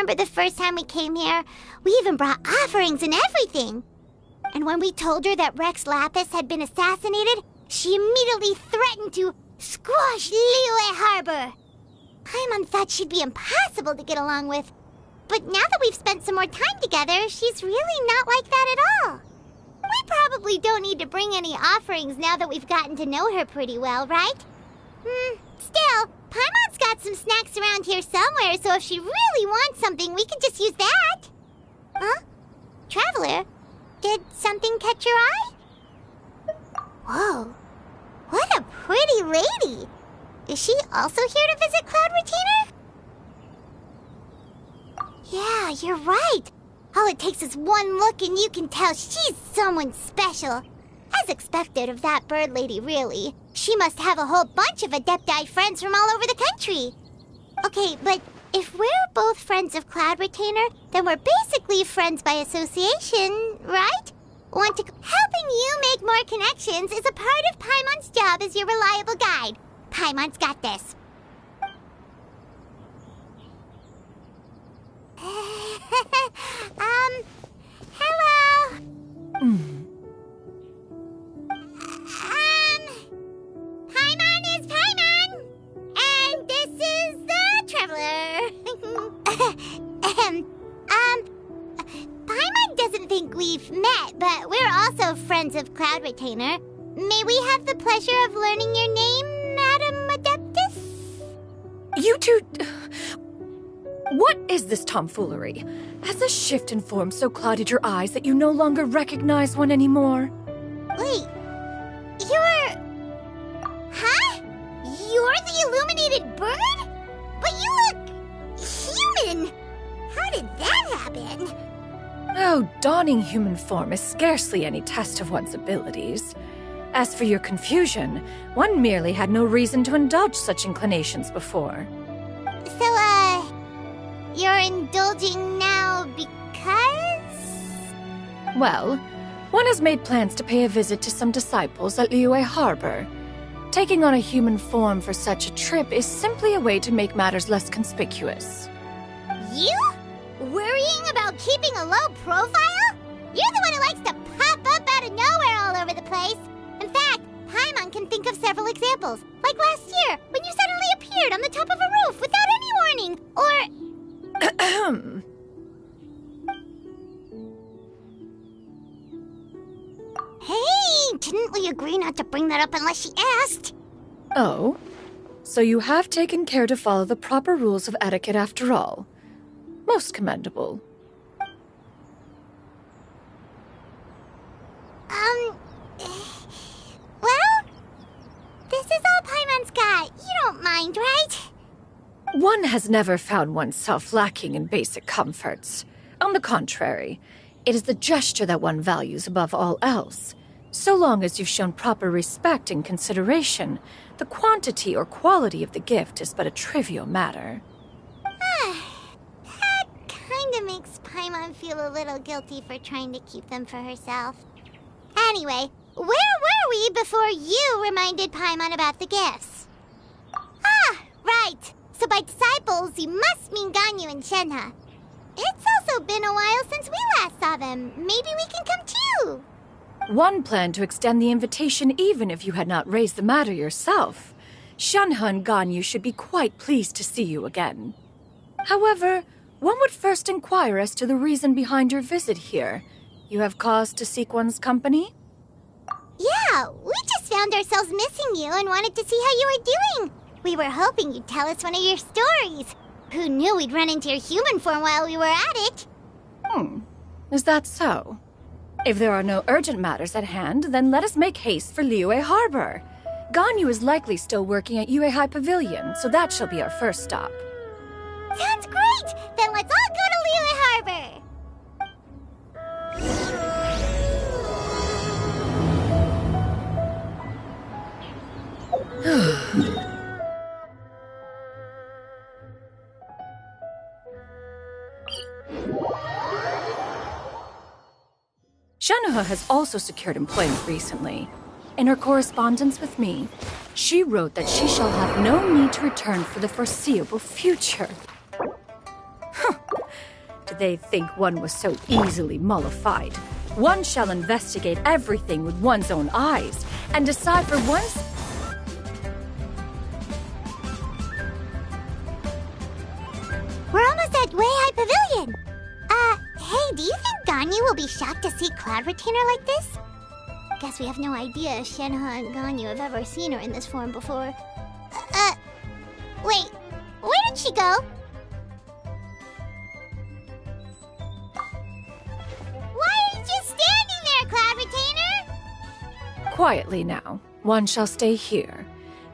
remember the first time we came here? We even brought offerings and everything. And when we told her that Rex Lapis had been assassinated, she immediately threatened to squash Liyue Harbor. Paimon thought she'd be impossible to get along with. But now that we've spent some more time together, she's really not like that at all. We probably don't need to bring any offerings now that we've gotten to know her pretty well, right? Still, Paimon's got some snacks around here somewhere, so if she really wants something, we can just use that. Huh? Traveler, did something catch your eye? Whoa, what a pretty lady. Is she also here to visit Cloud Retainer? Yeah, you're right. All it takes is one look and you can tell she's someone special. As expected of that bird lady, really. She must have a whole bunch of Adepti friends from all over the country. Okay, but if we're both friends of Cloud Retainer, then we're basically friends by association, right? Helping you make more connections is a part of Paimon's job as your reliable guide. Paimon's got this. Hello? Paimon is Paimon! And this is the Traveler. Paimon doesn't think we've met, but we're also friends of Cloud Retainer. May we have the pleasure of learning your name, Madam Adeptus? You two... What is this tomfoolery? Has the shift in form so clouded your eyes that you no longer recognize one anymore? Wait, you're... Huh? You're the illuminated bird? But you look... human! How did that happen? Oh, donning human form is scarcely any test of one's abilities. As for your confusion, one merely had no reason to indulge such inclinations before. So, you're indulging now because? Well, one has made plans to pay a visit to some disciples at Liyue Harbor. Taking on a human form for such a trip is simply a way to make matters less conspicuous. You? Worrying about keeping a low profile? You're the one who likes to pop up out of nowhere all over the place. In fact, Paimon can think of several examples. Like last year, when you suddenly appeared on the top of a roof without any warning. Or... Hey, didn't we agree not to bring that up unless she asked? Oh? So you have taken care to follow the proper rules of etiquette after all. Most commendable. Well, this is all Paimon's got. You don't mind, right? One has never found oneself lacking in basic comforts. On the contrary, it is the gesture that one values above all else. So long as you've shown proper respect and consideration, the quantity or quality of the gift is but a trivial matter. That kinda makes Paimon feel a little guilty for trying to keep them for herself. Anyway, where were we before you reminded Paimon about the gifts? Ah, right. So by disciples, you must mean Ganyu and Shenhe. It's also been a while since we last saw them. Maybe we can come too. One planned to extend the invitation even if you had not raised the matter yourself. Shenhe and Ganyu should be quite pleased to see you again. However, one would first inquire as to the reason behind your visit here. You have cause to seek one's company? Yeah, we just found ourselves missing you and wanted to see how you were doing. We were hoping you'd tell us one of your stories. Who knew we'd run into your human form while we were at it? Is that so? If there are no urgent matters at hand, then let us make haste for Liyue Harbor. Ganyu is likely still working at Yuehai Pavilion, so that shall be our first stop. Sounds great! Then let's all go to Liyue Harbor! Shenhe has also secured employment recently. In her correspondence with me, she wrote that she shall have no need to return for the foreseeable future. did they think one was so easily mollified? One shall investigate everything with one's own eyes, and decide for one's... We're almost at Way High Pavilion! Hey, do you think Ganyu will be shocked to see Cloud Retainer like this? Guess we have no idea if Shenhe and Ganyu have ever seen her in this form before. Wait, where did she go? Why are you just standing there, Cloud Retainer? Quietly now. One shall stay here.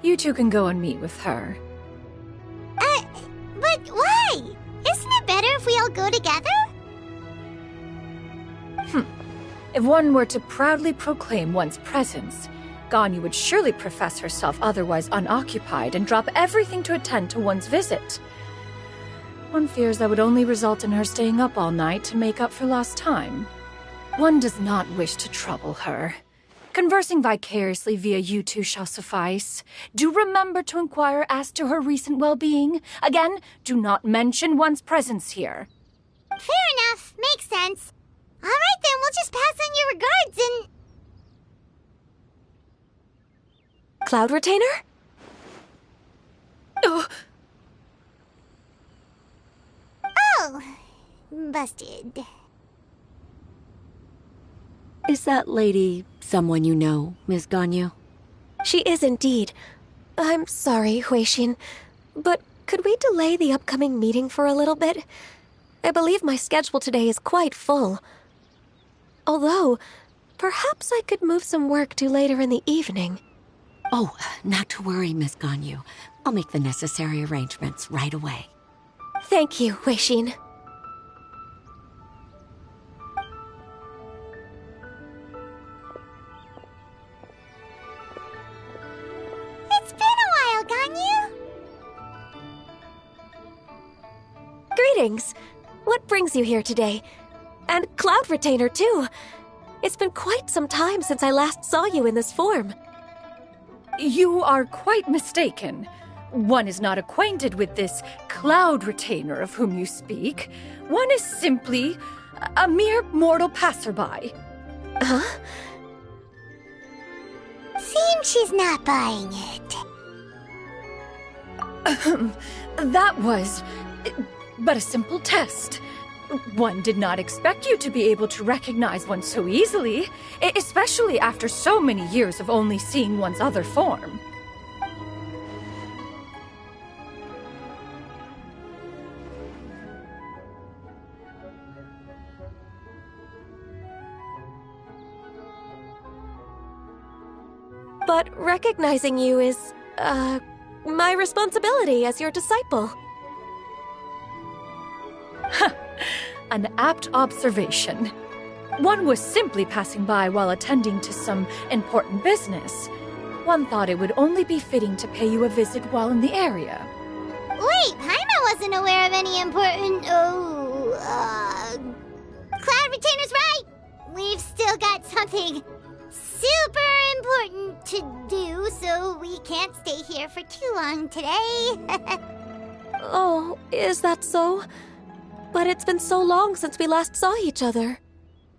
You two can go and meet with her. But why? Isn't it better if we all go together? If one were to proudly proclaim one's presence, Ganyu would surely profess herself otherwise unoccupied and drop everything to attend to one's visit. One fears that would only result in her staying up all night to make up for lost time. One does not wish to trouble her. Conversing vicariously via you two shall suffice. Do remember to inquire as to her recent well-being. Again, do not mention one's presence here. Fair enough. Makes sense. All right, then, we'll just pass on your regards and... Cloud Retainer? Oh, busted. Is that lady someone you know, Miss Ganyu? She is indeed. I'm sorry, Huixin, but could we delay the upcoming meeting for a little bit? I believe my schedule today is quite full. Although, perhaps I could move some work to later in the evening. Oh, not to worry, Miss Ganyu. I'll make the necessary arrangements right away. Thank you, Huixin. It's been a while, Ganyu. Greetings. What brings you here today? And Cloud Retainer, too. It's been quite some time since I last saw you in this form. You are quite mistaken. One is not acquainted with this Cloud Retainer of whom you speak. One is simply a mere mortal passerby. Huh? Seems she's not buying it. That was but a simple test. One did not expect you to be able to recognize one so easily, especially after so many years of only seeing one's other form. But recognizing you is, my responsibility as your disciple. An apt observation. One was simply passing by while attending to some important business. One thought it would only be fitting to pay you a visit while in the area. Wait, Paimon wasn't aware of any important... Cloud Retainer's right! We've still got something super important to do, so we can't stay here for too long today. Oh, is that so? But it's been so long since we last saw each other.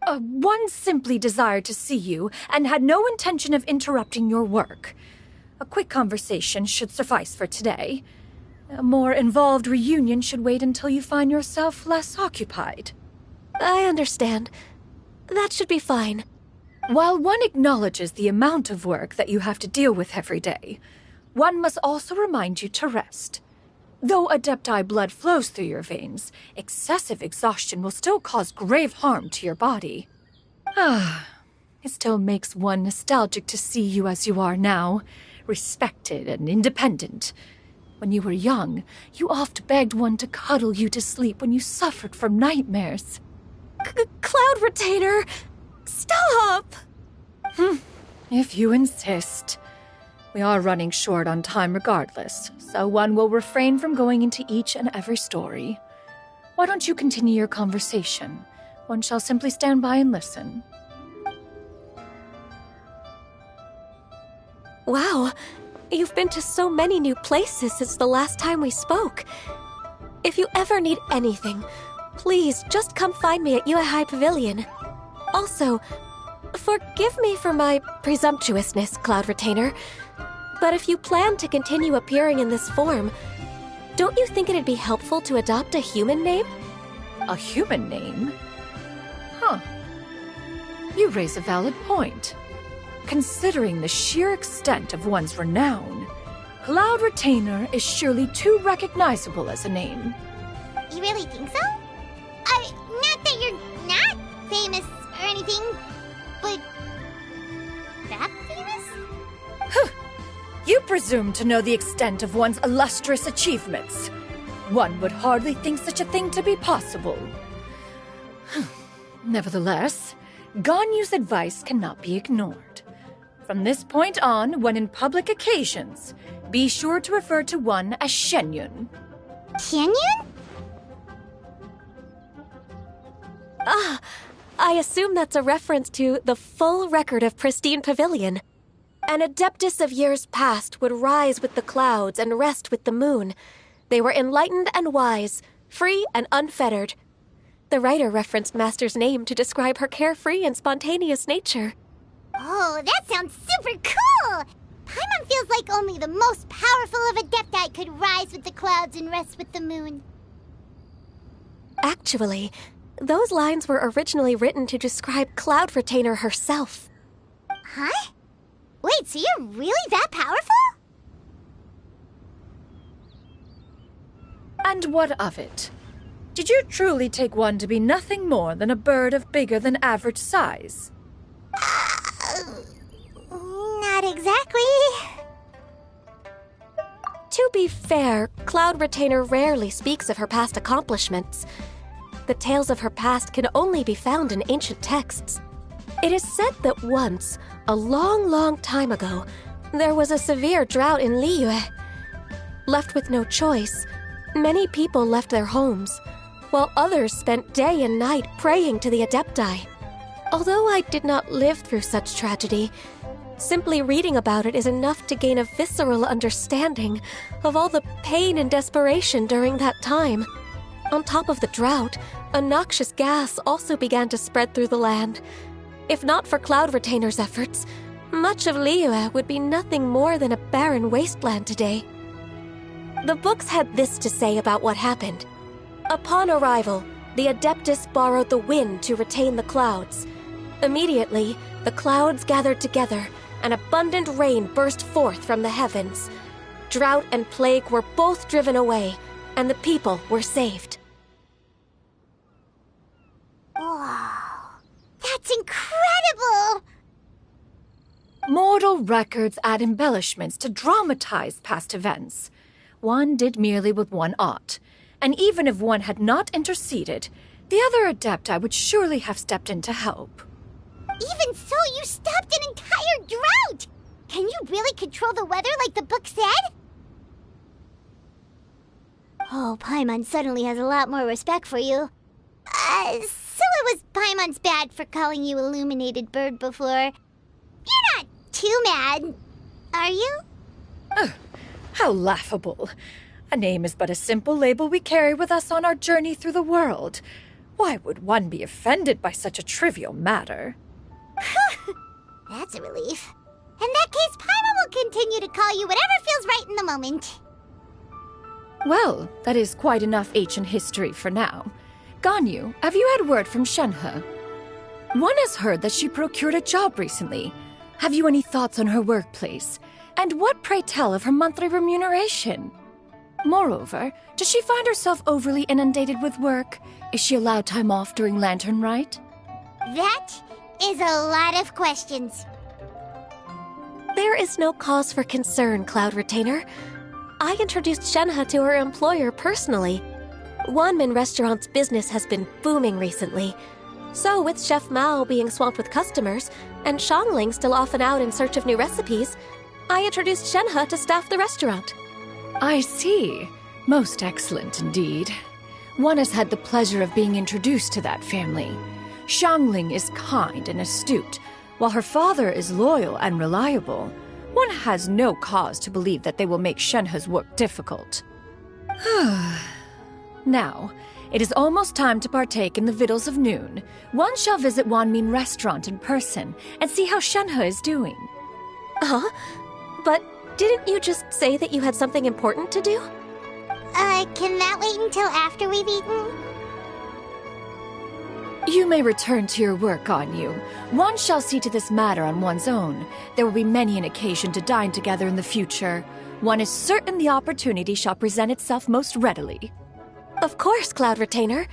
One simply desired to see you and had no intention of interrupting your work. A quick conversation should suffice for today. A more involved reunion should wait until you find yourself less occupied. I understand. That should be fine. While one acknowledges the amount of work that you have to deal with every day, one must also remind you to rest. Though Adepti blood flows through your veins, excessive exhaustion will still cause grave harm to your body. It still makes one nostalgic to see you as you are now, respected and independent. When you were young, you oft begged one to cuddle you to sleep when you suffered from nightmares. Cloud Retainer! Stop! If you insist. We are running short on time regardless, so one will refrain from going into each and every story. Why don't you continue your conversation? One shall simply stand by and listen. Wow, you've been to so many new places since the last time we spoke. If you ever need anything, please just come find me at Yuehai Pavilion. Also, forgive me for my presumptuousness, Cloud Retainer, but if you plan to continue appearing in this form, don't you think it'd be helpful to adopt a human name? A human name? Huh. You raise a valid point. Considering the sheer extent of one's renown, Cloud Retainer is surely too recognizable as a name. You really think so? Not that you're not famous or anything, but that famous? You presume to know the extent of one's illustrious achievements. One would hardly think such a thing to be possible. Nevertheless, Ganyu's advice cannot be ignored. From this point on, when in public occasions, be sure to refer to one as Shenyun. Tianyun? I assume that's a reference to the full record of Pristine Pavilion. An adeptus of years past would rise with the clouds and rest with the moon. They were enlightened and wise, free and unfettered. The writer referenced Master's name to describe her carefree and spontaneous nature. Oh, that sounds super cool! Paimon feels like only the most powerful of Adepti could rise with the clouds and rest with the moon. Actually, those lines were originally written to describe Cloud Retainer herself. Huh? Wait, so you're really that powerful? And what of it? Did you truly take one to be nothing more than a bird of bigger than average size? Not exactly. To be fair, Cloud Retainer rarely speaks of her past accomplishments. The tales of her past can only be found in ancient texts. It is said that once, a long, long time ago, there was a severe drought in Liyue. Left with no choice, many people left their homes, while others spent day and night praying to the Adepti. Although I did not live through such tragedy, simply reading about it is enough to gain a visceral understanding of all the pain and desperation during that time. On top of the drought, a noxious gas also began to spread through the land. If not for Cloud Retainer's efforts, much of Liyue would be nothing more than a barren wasteland today. The books had this to say about what happened. Upon arrival, the Adeptus borrowed the wind to retain the clouds. Immediately, the clouds gathered together, and abundant rain burst forth from the heavens. Drought and plague were both driven away, and the people were saved. Wow, that's incredible! Mortal records add embellishments to dramatize past events. One did merely what one ought, and even if one had not interceded, the other Adepti would surely have stepped in to help. Even so, you stopped an entire drought! Can you really control the weather like the book said? Oh, Paimon suddenly has a lot more respect for you. So it was Paimon's bad for calling you Illuminated Bird before. You're not too mad, are you? How laughable. A name is but a simple label we carry with us on our journey through the world. Why would one be offended by such a trivial matter? That's a relief. In that case, Paimon will continue to call you whatever feels right in the moment. Well, that is quite enough ancient history for now. Ganyu, have you had word from Shenhe? One has heard that she procured a job recently. Have you any thoughts on her workplace? And what, pray tell, of her monthly remuneration? Moreover, does she find herself overly inundated with work? Is she allowed time off during Lantern Rite? That is a lot of questions. There is no cause for concern, Cloud Retainer. I introduced Shenhe to her employer personally. Wanmin Restaurant's business has been booming recently. So with Chef Mao being swamped with customers, and Shangling still off and out in search of new recipes, I introduced Shenhe to staff the restaurant. I see. Most excellent indeed. One has had the pleasure of being introduced to that family. Shangling is kind and astute, while her father is loyal and reliable. One has no cause to believe that they will make Shenhe's work difficult. Now, It is almost time to partake in the victuals of noon. One shall visit Wanmin restaurant in person and see how Shenhe is doing. Huh? But didn't you just say that you had something important to do? Can that wait until after we've eaten? You may return to your work, Ganyu. One shall see to this matter on one's own. There will be many an occasion to dine together in the future. One is certain the opportunity shall present itself most readily. Of course, Cloud Retainer.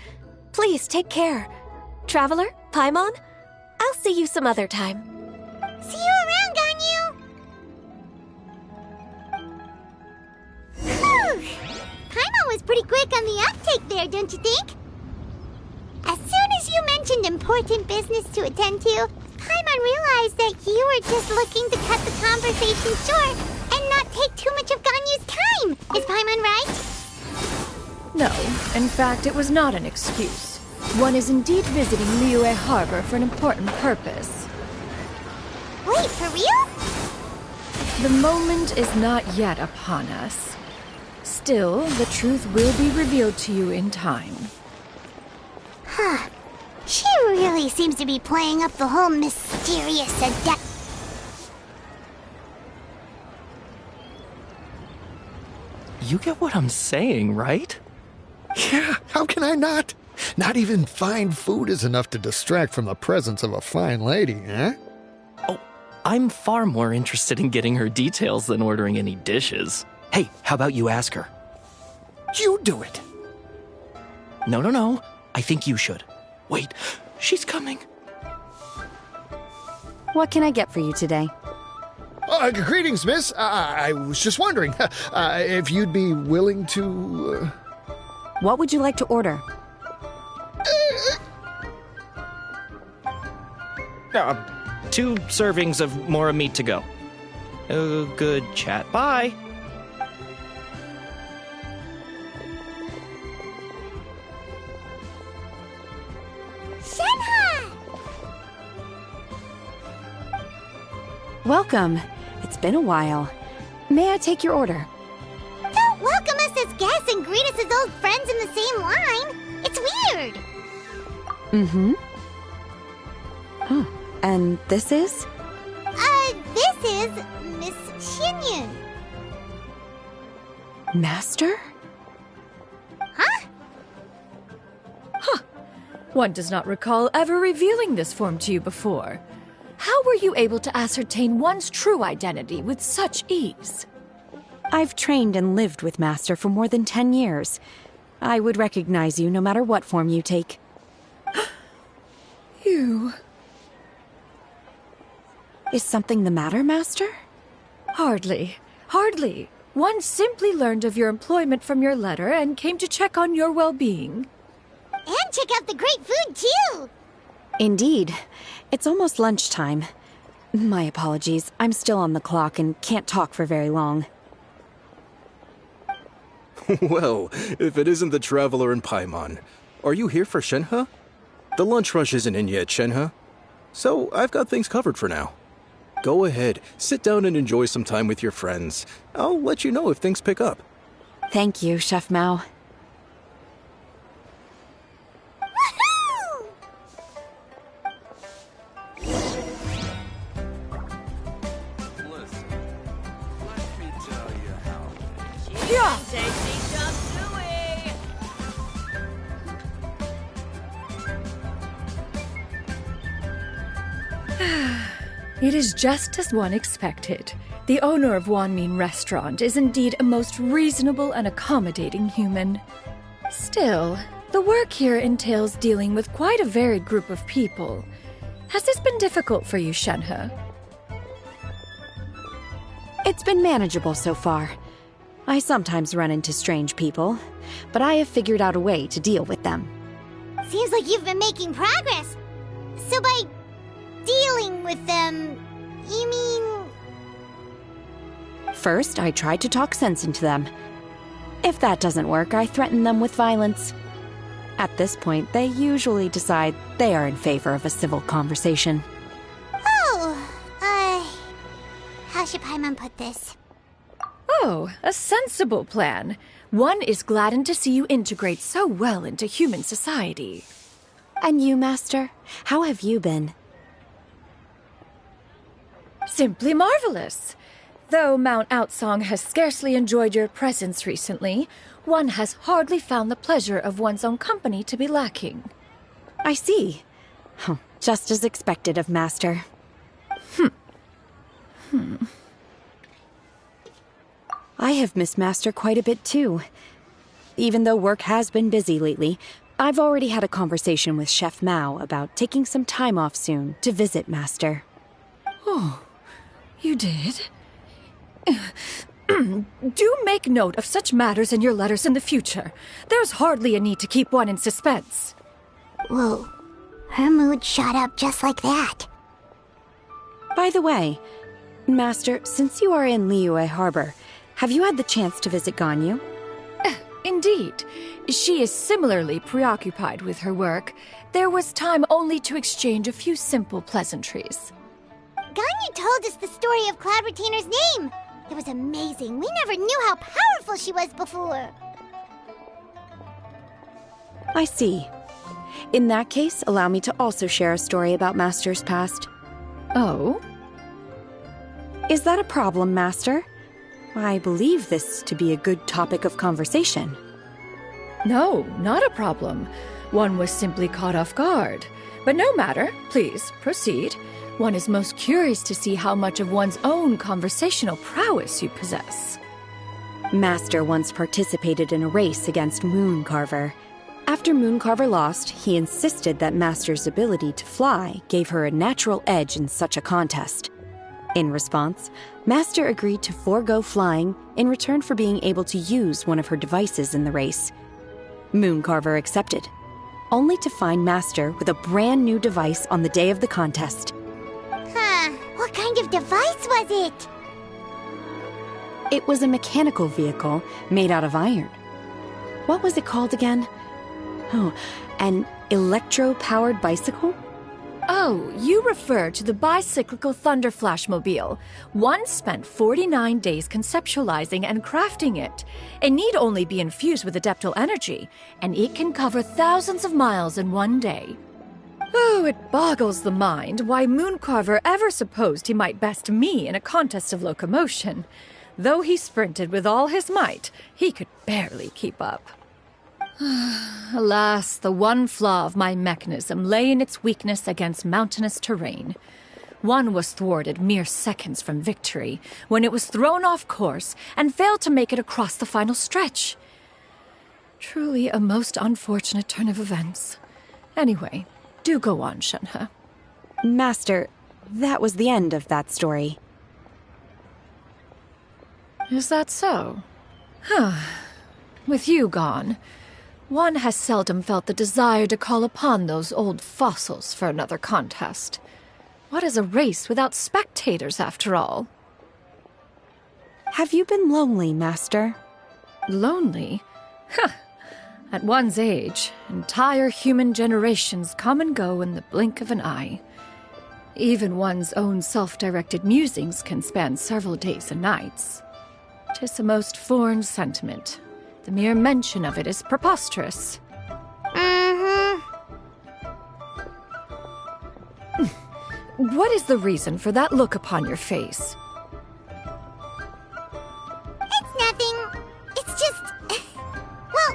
Please take care. Traveler, Paimon, I'll see you some other time. See you around, Ganyu! Whew! Paimon was pretty quick on the uptake there, don't you think? As soon as you mentioned important business to attend to, Paimon realized that you were just looking to cut the conversation short and not take too much of Ganyu's time. Is Paimon right? No, in fact, it was not an excuse. One is indeed visiting Liyue Harbor for an important purpose. Wait, for real? The moment is not yet upon us. Still, the truth will be revealed to you in time. Huh. She really seems to be playing up the whole mysterious adept. You get what I'm saying, right? Yeah, how can I not? Not even fine food is enough to distract from the presence of a fine lady, eh? Oh, I'm far more interested in getting her details than ordering any dishes. Hey, how about you ask her? You do it! No. I think you should. Wait, she's coming. What can I get for you today? Greetings, miss. I was just wondering if you'd be willing to... What would you like to order? 2 servings of more meat to go. Good chat. Bye. Shenhe! Welcome. It's been a while. May I take your order? Don't welcome us as guests and greet us as old friends in the same line. It's weird. Mm-hmm. Oh, and this is? This is Miss Xinyun. Master? Huh? One does not recall ever revealing this form to you before. How were you able to ascertain one's true identity with such ease? I've trained and lived with Master for more than 10 years. I would recognize you no matter what form you take. You... Is something the matter, Master? Hardly. One simply learned of your employment from your letter and came to check on your well-being. And check out the great food, too! Indeed. It's almost lunchtime. My apologies. I'm still on the clock and can't talk for very long. Well, if it isn't the Traveler and Paimon. Are you here for Shenhe? The lunch rush isn't in yet, Shenhe. So, I've got things covered for now. Go ahead, sit down and enjoy some time with your friends. I'll let you know if things pick up. Thank you, Chef Mao. Woohoo! Listen, let me tell you how it is. Yeah. It is just as one expected. The owner of Wanmin Restaurant is indeed a most reasonable and accommodating human. Still, the work here entails dealing with quite a varied group of people. Has this been difficult for you, Shenhe? It's been manageable so far. I sometimes run into strange people, but I have figured out a way to deal with them. Seems like you've been making progress. So by dealing with them, you mean... First, I try to talk sense into them. If that doesn't work, I threaten them with violence. At this point, they usually decide they are in favor of a civil conversation. Oh, how should Paimon put this? Oh, a sensible plan. One is gladdened to see you integrate so well into human society. And you, Master? How have you been? Simply marvelous. Though Mount Outsong has scarcely enjoyed your presence recently, one has hardly found the pleasure of one's own company to be lacking. I see. Just as expected of Master. I have missed Master quite a bit too. Even though work has been busy lately, I've already had a conversation with Chef Mao about taking some time off soon to visit Master. Oh, you did? Do make note of such matters in your letters in the future. There's hardly a need to keep one in suspense. Whoa, her mood shot up just like that. By the way, Master, since you are in Liyue Harbor, have you had the chance to visit Ganyu? Indeed. She is similarly preoccupied with her work. There was time only to exchange a few simple pleasantries. Ganyu told us the story of Cloud Retainer's name. It was amazing. We never knew how powerful she was before. I see. In that case, allow me to also share a story about Master's past. Oh? Is that a problem, Master? I believe this to be a good topic of conversation. No, not a problem. One was simply caught off guard. But no matter. Please, proceed. One is most curious to see how much of one's own conversational prowess you possess. Master once participated in a race against Mooncarver. After Mooncarver lost, he insisted that Master's ability to fly gave her a natural edge in such a contest. In response, Master agreed to forego flying in return for being able to use one of her devices in the race. Mooncarver accepted, only to find Master with a brand new device on the day of the contest. Huh, what kind of device was it? It was a mechanical vehicle made out of iron. What was it called again? Oh, an electro-powered bicycle? Oh, you refer to the bicyclical Thunder Flashmobile. One spent 49 days conceptualizing and crafting it. It need only be infused with adeptal energy, and it can cover thousands of miles in one day. Oh, it boggles the mind why Mooncarver ever supposed he might best me in a contest of locomotion. Though he sprinted with all his might, he could barely keep up. Alas, the one flaw of my mechanism lay in its weakness against mountainous terrain. One was thwarted mere seconds from victory, when it was thrown off course and failed to make it across the final stretch. Truly a most unfortunate turn of events. Anyway, do go on, Shenhe. Master, that was the end of that story. Is that so? With you gone, one has seldom felt the desire to call upon those old fossils for another contest. What is a race without spectators, after all? Have you been lonely, Master? Lonely? At one's age, entire human generations come and go in the blink of an eye. Even one's own self-directed musings can span several days and nights. 'Tis a most foreign sentiment. The mere mention of it is preposterous. What is the reason for that look upon your face? It's nothing. It's just... Well,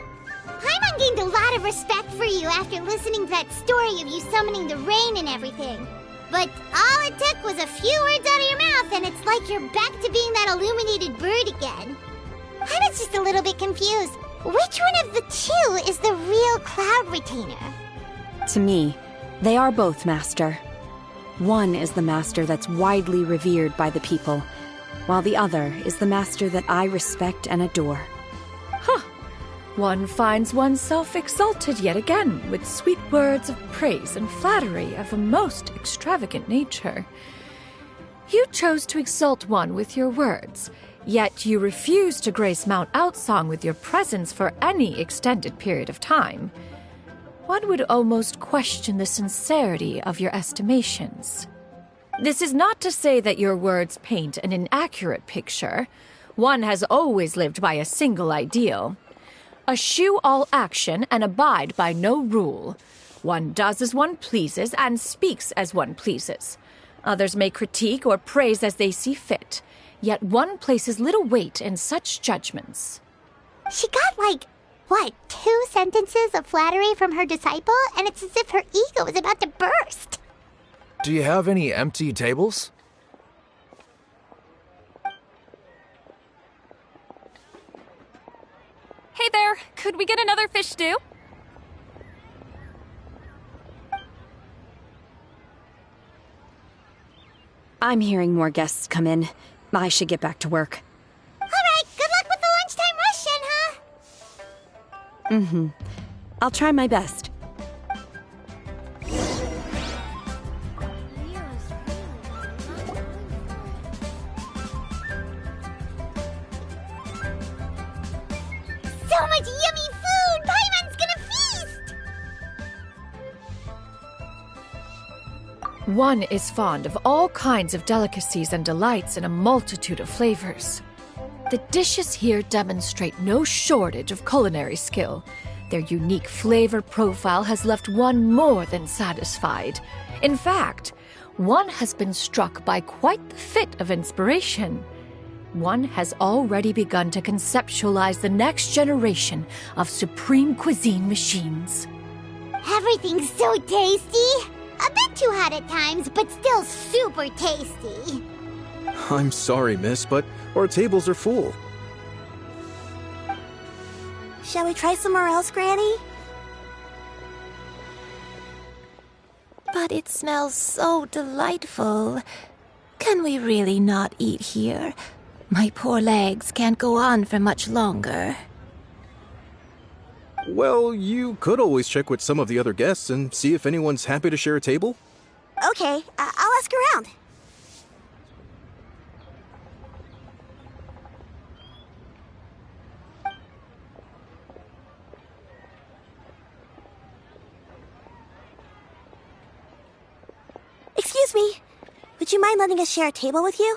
Paimon gained a lot of respect for you after listening to that story of you summoning the rain and everything. But all it took was a few words out of your mouth and it's like you're back to being that illuminated bird again. I was just a little bit confused. Which one of the two is the real Cloud Retainer? To me, they are both, Master. One is the Master that's widely revered by the people, while the other is the Master that I respect and adore. One finds oneself exalted yet again with sweet words of praise and flattery of a most extravagant nature. You chose to exalt one with your words, yet you refuse to grace Mount Outsong with your presence for any extended period of time. One would almost question the sincerity of your estimations. This is not to say that your words paint an inaccurate picture. One has always lived by a single ideal. Eschew all action and abide by no rule. One does as one pleases and speaks as one pleases. Others may critique or praise as they see fit, yet one places little weight in such judgments. She got like, what, 2 sentences of flattery from her disciple, and it's as if her ego is about to burst. Do you have any empty tables? Hey there, could we get another fish stew? I'm hearing more guests come in. I should get back to work. All right, good luck with the lunchtime rush, Shen, huh? I'll try my best. So much yummy food! Paimon's gonna feast! One is fond of all kinds of delicacies and delights in a multitude of flavors. The dishes here demonstrate no shortage of culinary skill. Their unique flavor profile has left one more than satisfied. In fact, one has been struck by quite the fit of inspiration. One has already begun to conceptualize the next generation of supreme cuisine machines. Everything's so tasty! A bit too hot at times, but still super tasty. I'm sorry, miss, but our tables are full. Shall we try somewhere else, Granny? But it smells so delightful. Can we really not eat here? My poor legs can't go on for much longer. Well, you could always check with some of the other guests and see if anyone's happy to share a table. Okay, I'll ask around. Excuse me. Would you mind letting us share a table with you?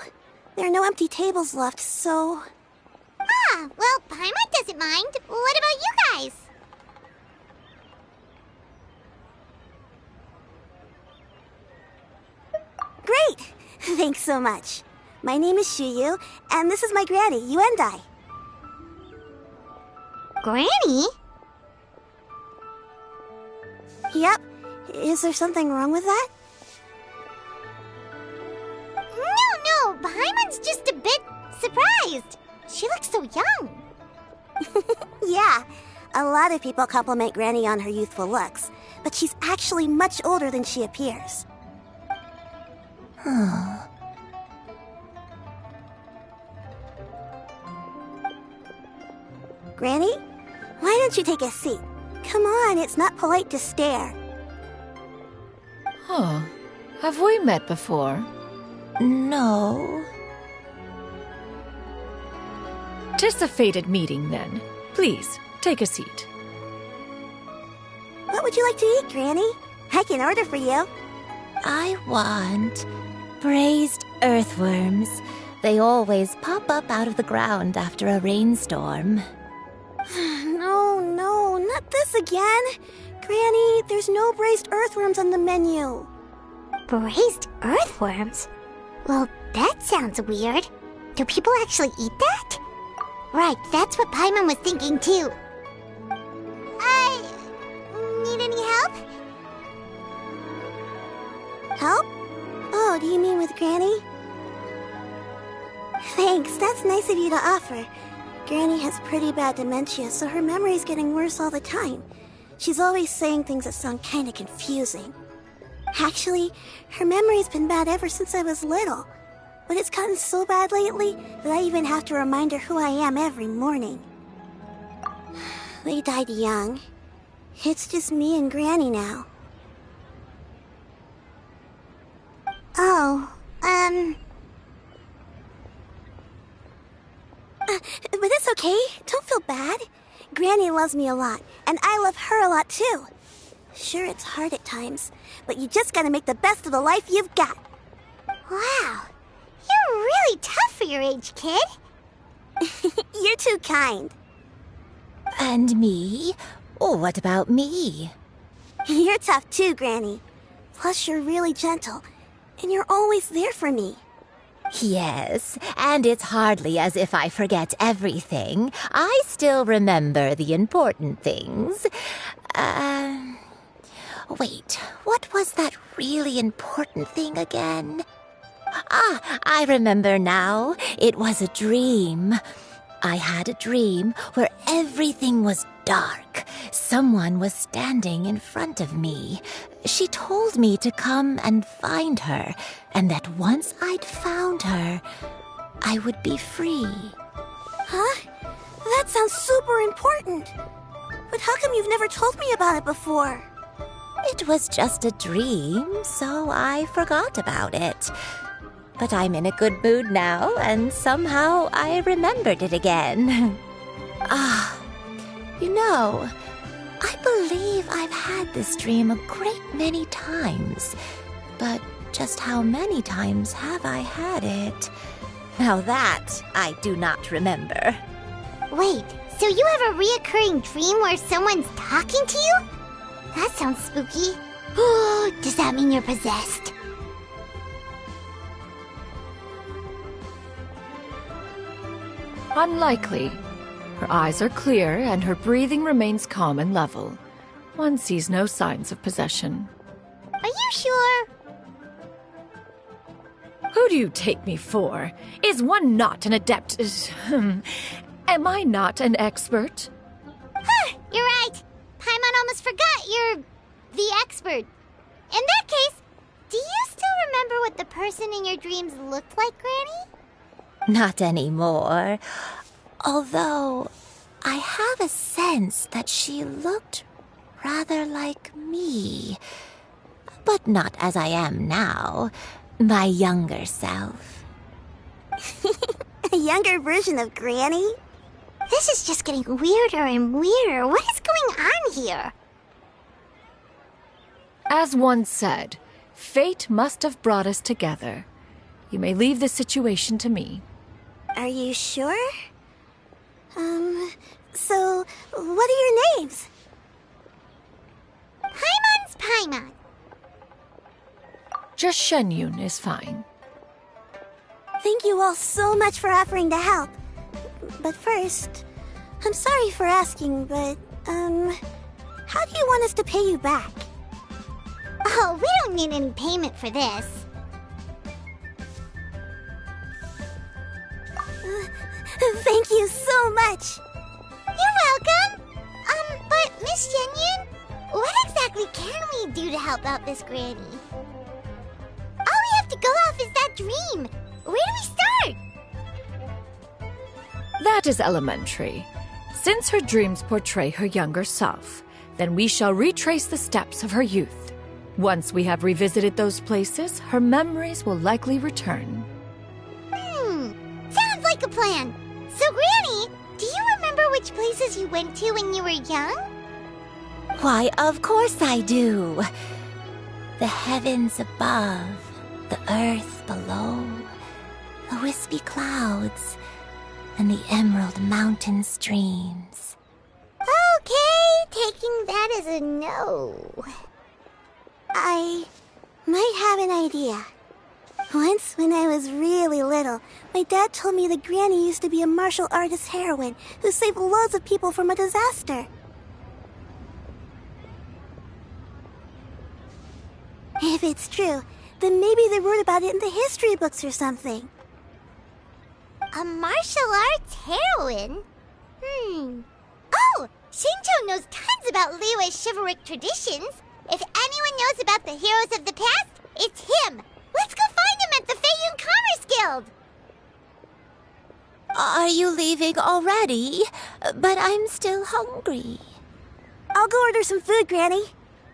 There are no empty tables left, so... Ah, well, Paimon doesn't mind. What about you guys? Great! Thanks so much. My name is Shuyu, and this is my granny, Yuendai. Granny? Yep. Is there something wrong with that? No, Paimon's just a bit surprised. She looks so young. Yeah, a lot of people compliment Granny on her youthful looks, but she's actually much older than she appears. Granny, why don't you take a seat? Come on, it's not polite to stare. Huh. Have we met before? No. 'Tis a fated meeting, then. Please, take a seat. What would you like to eat, Granny? I can order for you. I want braised earthworms. They always pop up out of the ground after a rainstorm. No, not this again. Granny, there's no braised earthworms on the menu. Braised earthworms? Well, that sounds weird. Do people actually eat that? Right, that's what Paimon was thinking too. Need any help? Help? Oh, do you mean with Granny? Thanks, that's nice of you to offer. Granny has pretty bad dementia, so her memory's getting worse all the time. She's always saying things that sound kinda confusing. Actually, her memory's been bad ever since I was little. But it's gotten so bad lately that I even have to remind her who I am every morning. They died young. It's just me and Granny now. But it's okay. Don't feel bad. Granny loves me a lot, and I love her a lot too. Sure, it's hard at times, but you just gotta make the best of the life you've got. Wow, you're really tough for your age, kid. You're too kind. And me? Oh, what about me? You're tough too, Granny. Plus, you're really gentle, and you're always there for me. Yes, and it's hardly as if I forget everything. I still remember the important things. Wait, what was that really important thing again? Ah, I remember now. It was a dream. I had a dream where everything was dark. Someone was standing in front of me. She told me to come and find her, and that once I'd found her, I would be free. Huh? That sounds super important. But how come you've never told me about it before? It was just a dream, so I forgot about it. But I'm in a good mood now, and somehow I remembered it again. You know, I believe I've had this dream a great many times. But just how many times have I had it? Now that I do not remember. Wait, so you have a reoccurring dream where someone's talking to you? That sounds spooky. Does that mean you're possessed? Unlikely. Her eyes are clear and her breathing remains calm and level. One sees no signs of possession. Are you sure? Who do you take me for? Is one not an adept? Am I not an expert? You're right. Paimon almost forgot you're the expert. In that case, do you still remember what the person in your dreams looked like, Granny? Not anymore. Although, I have a sense that she looked rather like me. But not as I am now. My younger self. A younger version of Granny? This is just getting weirder and weirder. What is going on here? As one said, fate must have brought us together. You may leave the situation to me. Are you sure? So, what are your names? Paimon's Paimon. Just Shenyun is fine. Thank you all so much for offering to help. But first, I'm sorry for asking, but, how do you want us to pay you back? Oh, we don't need any payment for this. Thank you so much. You're welcome. But Miss Shenyun, what exactly can we do to help out this granny? All we have to go off is that dream. Where do we start? That is elementary. Since her dreams portray her younger self, then we shall retrace the steps of her youth. Once we have revisited those places, her memories will likely return. Sounds like a plan. So, Granny, do you remember which places you went to when you were young? Why, of course I do. The heavens above, the earth below, the wispy clouds, and the emerald mountain streams. Okay, taking that as a no. I might have an idea. Once, when I was really little, my dad told me that Granny used to be a martial artist heroine who saved loads of people from a disaster. If it's true, then maybe they wrote about it in the history books or something. A martial arts heroine? Oh, Shinjo knows tons about Liyue's chivalric traditions. If anyone knows about the heroes of the past, it's him. Let's go find him at the Feiyun Commerce Guild. Are you leaving already? But I'm still hungry. I'll go order some food, Granny.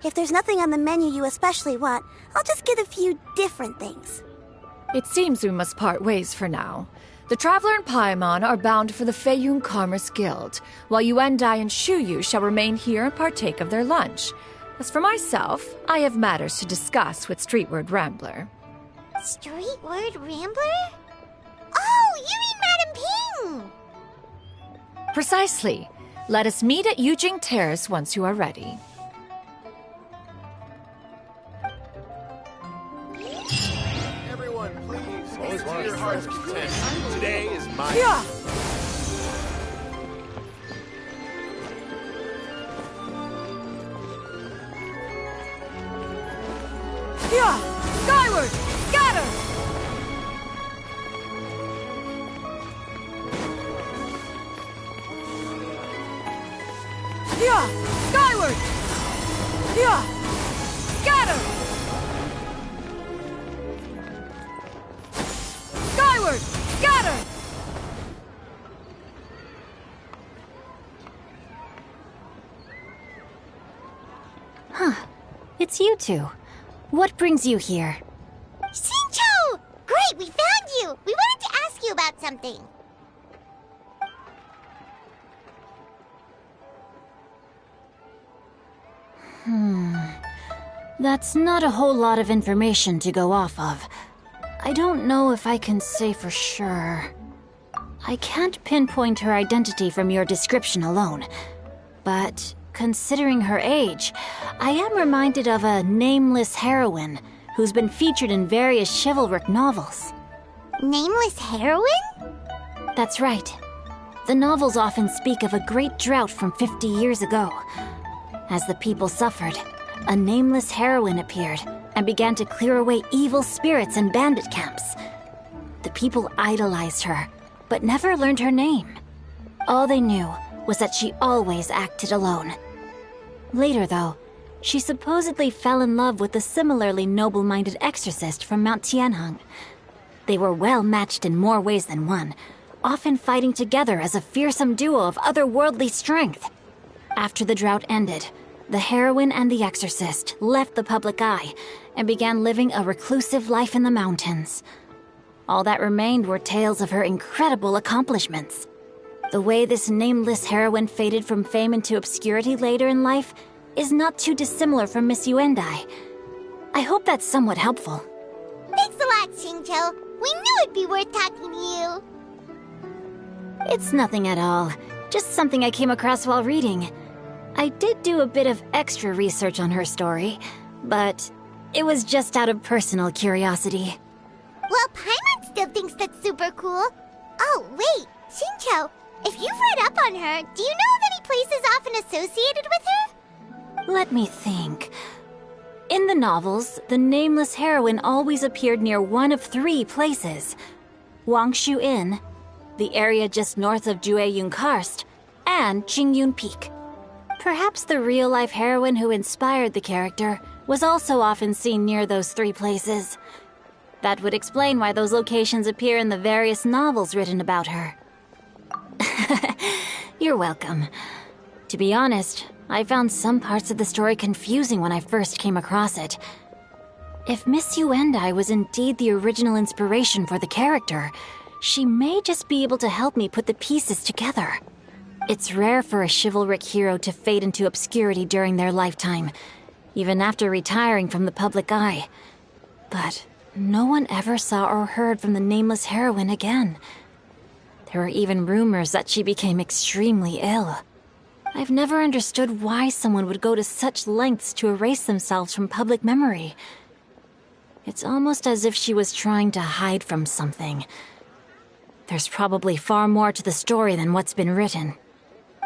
If there's nothing on the menu you especially want, I'll just get a few different things. It seems we must part ways for now. The Traveler and Paimon are bound for the Feiyun Commerce Guild, while Yuendai and Shuyu shall remain here and partake of their lunch. As for myself, I have matters to discuss with Streetward Rambler. Streetward Rambler? Oh, you mean Madame Ping! Precisely. Let us meet at Yujing Terrace once you are ready. Everyone, please, eat to your heart's content. Today is my... Yeah. Skyward! Scatter! Skyward! Scatter! Skyward! Scatter! Huh. It's you two. What brings you here? Xingqiu! Great, we found you! We wanted to ask you about something. That's not a whole lot of information to go off of. I don't know if I can say for sure. I can't pinpoint her identity from your description alone. But considering her age, I am reminded of a nameless heroine who's been featured in various chivalric novels. Nameless heroine? That's right. The novels often speak of a great drought from 50 years ago. As the people suffered, a nameless heroine appeared and began to clear away evil spirits and bandit camps. The people idolized her, but never learned her name. All they knew was that she always acted alone. Later, though, she supposedly fell in love with a similarly noble-minded exorcist from Mount Tianheng. They were well matched in more ways than one, often fighting together as a fearsome duo of otherworldly strength. After the drought ended, the heroine and the exorcist left the public eye and began living a reclusive life in the mountains. All that remained were tales of her incredible accomplishments. The way this nameless heroine faded from fame into obscurity later in life is not too dissimilar from Miss Yuendai. I hope that's somewhat helpful. Thanks a lot, Xingqiu. We knew it'd be worth talking to you. It's nothing at all. Just something I came across while reading. I did do a bit of extra research on her story, but it was just out of personal curiosity. Well, Paimon still thinks that's super cool. Oh, wait, Xingqiu, if you've read up on her, do you know of any places often associated with her? Let me think. In the novels, the nameless heroine always appeared near one of 3 places. Wangshu Inn, the area just north of Jueyun Karst, and Qingyun Peak. Perhaps the real-life heroine who inspired the character was also often seen near those 3 places. That would explain why those locations appear in the various novels written about her. You're welcome. To be honest, I found some parts of the story confusing when I first came across it. If Miss Yuendai was indeed the original inspiration for the character, she may just be able to help me put the pieces together. It's rare for a chivalric hero to fade into obscurity during their lifetime, even after retiring from the public eye. But no one ever saw or heard from the nameless heroine again. There were even rumors that she became extremely ill. I've never understood why someone would go to such lengths to erase themselves from public memory. It's almost as if she was trying to hide from something. There's probably far more to the story than what's been written.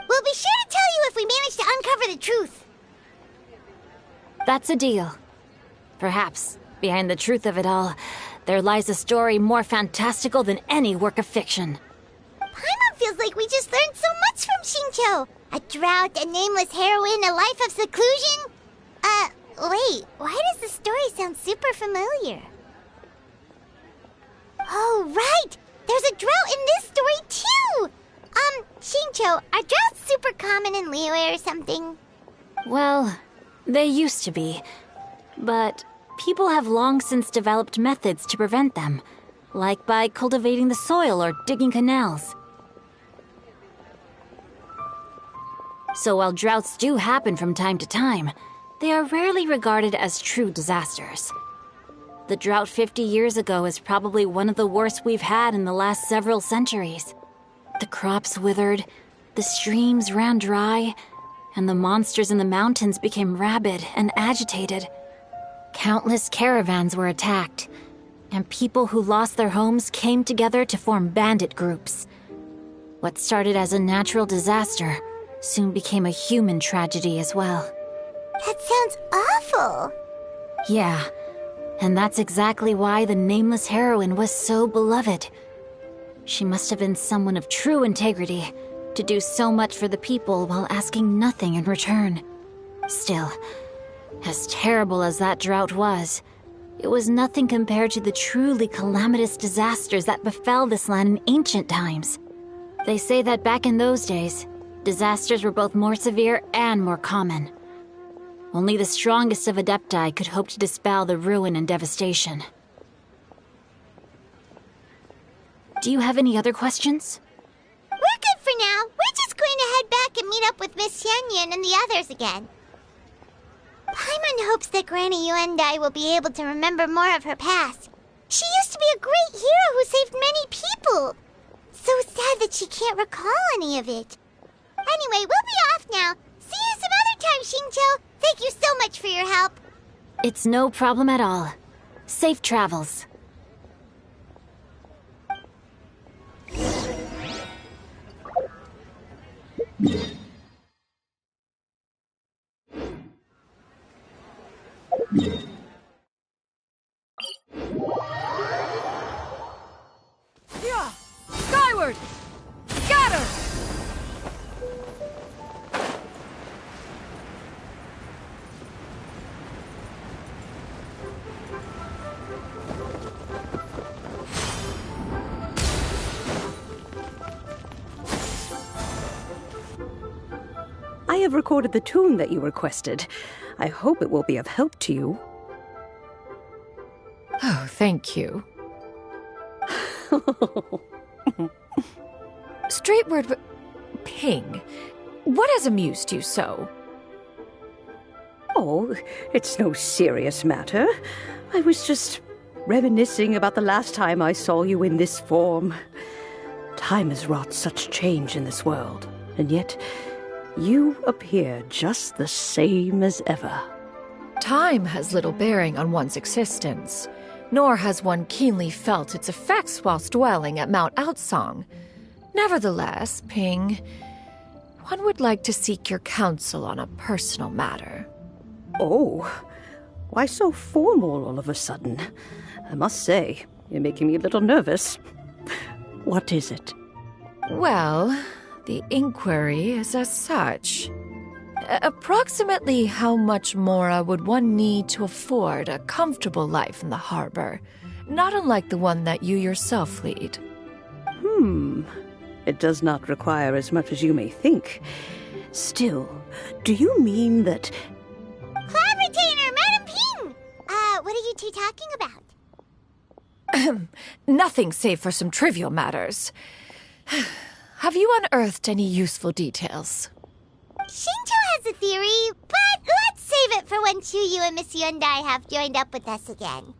We'll be sure to tell you if we manage to uncover the truth. That's a deal. Perhaps, behind the truth of it all, there lies a story more fantastical than any work of fiction. Paimon feels like we just learned so much from Xingqiu. A drought, a nameless heroine, a life of seclusion. Wait, why does the story sound super familiar? Oh, right! There's a drought in this story, too! Xingqiu, are droughts super common in Liyue or something? Well, they used to be. But people have long since developed methods to prevent them, like by cultivating the soil or digging canals. So while droughts do happen from time to time, they are rarely regarded as true disasters. The drought 50 years ago is probably one of the worst we've had in the last several centuries. The crops withered, The streams ran dry, and the monsters in the mountains became rabid and agitated. Countless caravans were attacked, and people who lost their homes came together to form bandit groups. What started as a natural disaster soon became a human tragedy as well. That sounds awful. Yeah, and that's exactly why the nameless heroine was so beloved. She must have been someone of true integrity, to do so much for the people while asking nothing in return. Still, as terrible as that drought was, it was nothing compared to the truly calamitous disasters that befell this land in ancient times. They say that back in those days, disasters were both more severe and more common. Only the strongest of Adepti could hope to dispel the ruin and devastation. Do you have any other questions? We're good for now. We're just going to head back and meet up with Miss Yen and the others again. Paimon hopes that Granny Yuendai will be able to remember more of her past. She used to be a great hero who saved many people. So sad that she can't recall any of it. Anyway, we'll be off now. See you some other time, Xingqiu. Thank you so much for your help. It's no problem at all. Safe travels. Yeah! Skyward! Scatter! I have recorded the tune that you requested. I hope it will be of help to you. Oh, thank you. Straightward, Ping, what has amused you so? Oh, it's no serious matter. I was just reminiscing about the last time I saw you in this form. Time has wrought such change in this world, and yet you appear just the same as ever. Time has little bearing on one's existence, nor has one keenly felt its effects whilst dwelling at Mount Outsong. Nevertheless, Ping, one would like to seek your counsel on a personal matter. Oh, why so formal all of a sudden? I must say, you're making me a little nervous. What is it? Well, the inquiry is as such. Approximately how much more would one need to afford a comfortable life in the harbor, not unlike the one that you yourself lead? It does not require as much as you may think. Still, do you mean that... Cloud Retainer, Madam Ping! What are you two talking about? Nothing save for some trivial matters. Have you unearthed any useful details? Xingqiu has a theory, but let's save it for when Chuyu and Miss Yuendai have joined up with us again.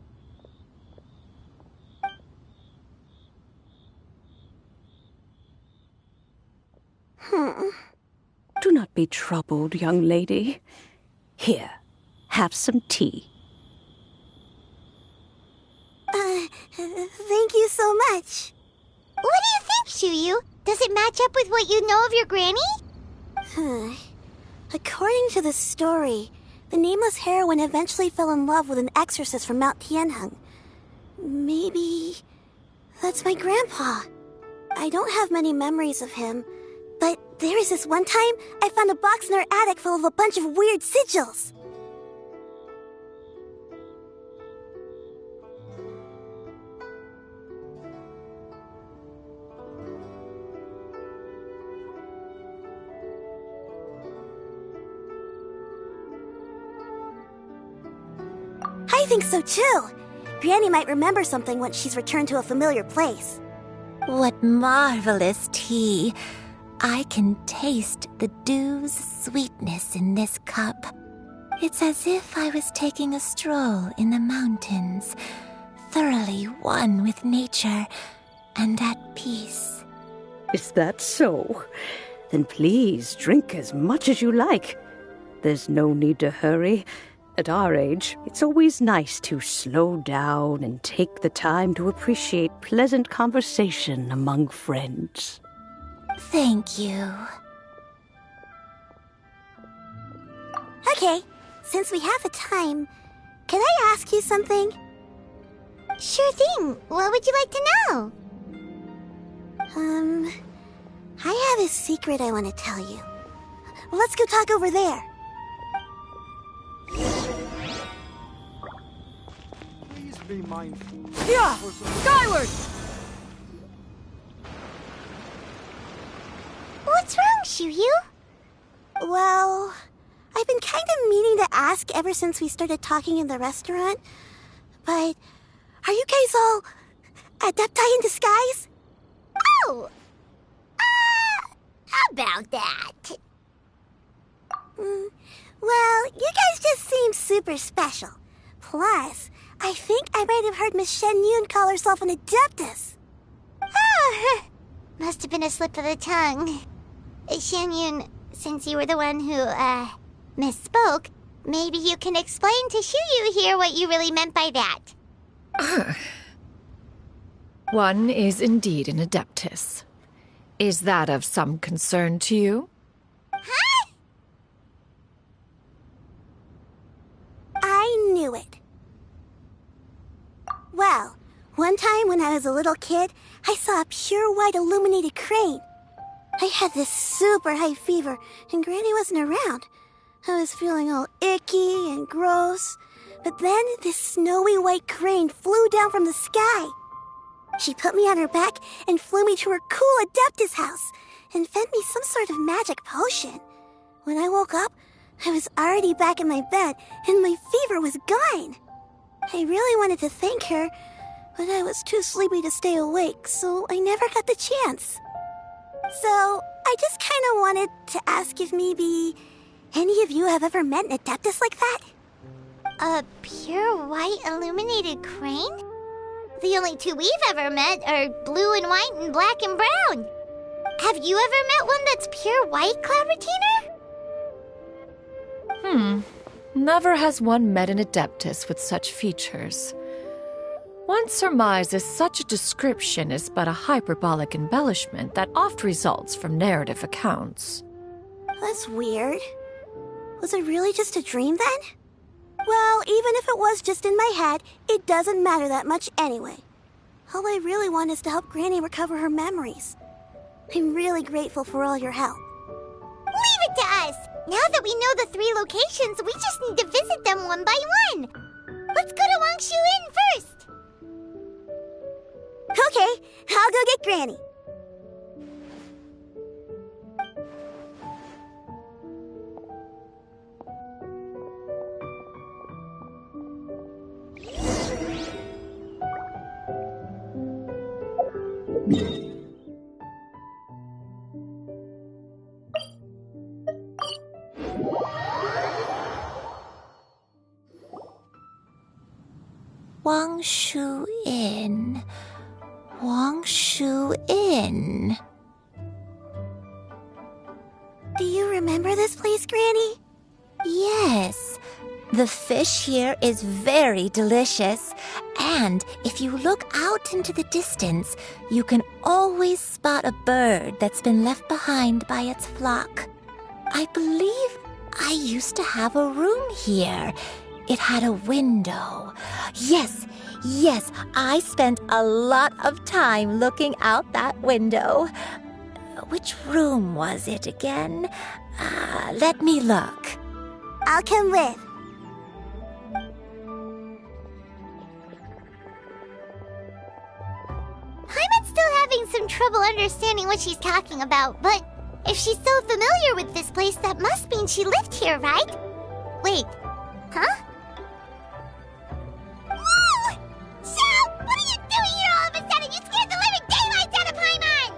Do not be troubled, young lady. Here, have some tea. Thank you so much. What do you think, Chuyu? Does it match up with what you know of your granny? According to the story, the nameless heroine eventually fell in love with an exorcist from Mount Tianheng. Maybe that's my grandpa. I don't have many memories of him, but there was this one time I found a box in our attic full of a bunch of weird sigils. I think so too. Granny might remember something once she's returned to a familiar place. What marvelous tea. I can taste the dew's sweetness in this cup. It's as if I was taking a stroll in the mountains, thoroughly one with nature and at peace. Is that so? Then please drink as much as you like. There's no need to hurry. At our age, it's always nice to slow down and take the time to appreciate pleasant conversation among friends. Thank you. Okay, since we have the time, can I ask you something? Sure thing. What would you like to know? I have a secret I want to tell you. Let's go talk over there. Please be mindful. Yeah! Skyward! What's wrong, Shiryu? Well, I've been kind of meaning to ask ever since we started talking in the restaurant. But are you guys all adepti in disguise? Oh! About that. Well, you guys just seem super special. Plus, I think I might have heard Miss Shen Yun call herself an adeptus. Oh, must have been a slip of the tongue. Shen Yun, since you were the one who, misspoke, maybe you can explain to Shiryu here what you really meant by that. One is indeed an adeptus. Is that of some concern to you? Huh? I knew it. Well, one time when I was a little kid, I saw a pure white illuminated crane. I had this super high fever, and Granny wasn't around. I was feeling all icky and gross. But then this snowy white crane flew down from the sky. She put me on her back and flew me to her cool adeptus house and fed me some sort of magic potion. When I woke up, I was already back in my bed and my fever was gone. I really wanted to thank her, but I was too sleepy to stay awake, so I never got the chance. So I just kind of wanted to ask if maybe any of you have ever met an adeptus like that? A pure white illuminated crane? The only two we've ever met are blue and white and black and brown. Have you ever met one that's pure white, Cloud Retainer? Never has one met an adeptus with such features. One surmises such a description is but a hyperbolic embellishment that oft results from narrative accounts. That's weird. Was it really just a dream then? Well, even if it was just in my head, it doesn't matter that much anyway. All I really want is to help Granny recover her memories. I'm really grateful for all your help. Leave it to us! Now that we know the 3 locations, we just need to visit them one by one. Let's go to Wangshu Inn first. Okay, I'll go get Granny. Wangshu Inn. Wangshu Inn. Do you remember this place, Granny? Yes. The fish here is very delicious. And if you look out into the distance, you can always spot a bird that's been left behind by its flock. I believe I used to have a room here. It had a window. Yes, I spent a lot of time looking out that window. Which room was it again? Let me look. I'll come with. Paimon's still having some trouble understanding what she's talking about, but if she's so familiar with this place, that must mean she lived here, right? Wait, huh? Whoa! Shell, what are you doing here all of a sudden? You scared the living daylights out of Paimon!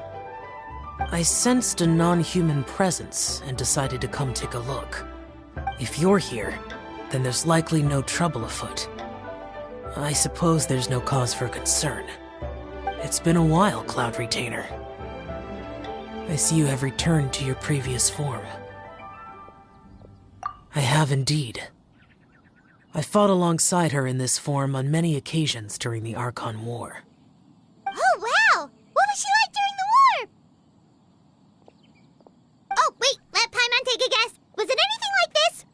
I sensed a non-human presence and decided to come take a look. If you're here, then there's likely no trouble afoot. I suppose there's no cause for concern. It's been a while, Cloud Retainer. I see you have returned to your previous form. I have indeed. I fought alongside her in this form on many occasions during the Archon War. Oh, wow! What was she like during the war? Oh, wait, let Paimon take a guess. Was it anything like this?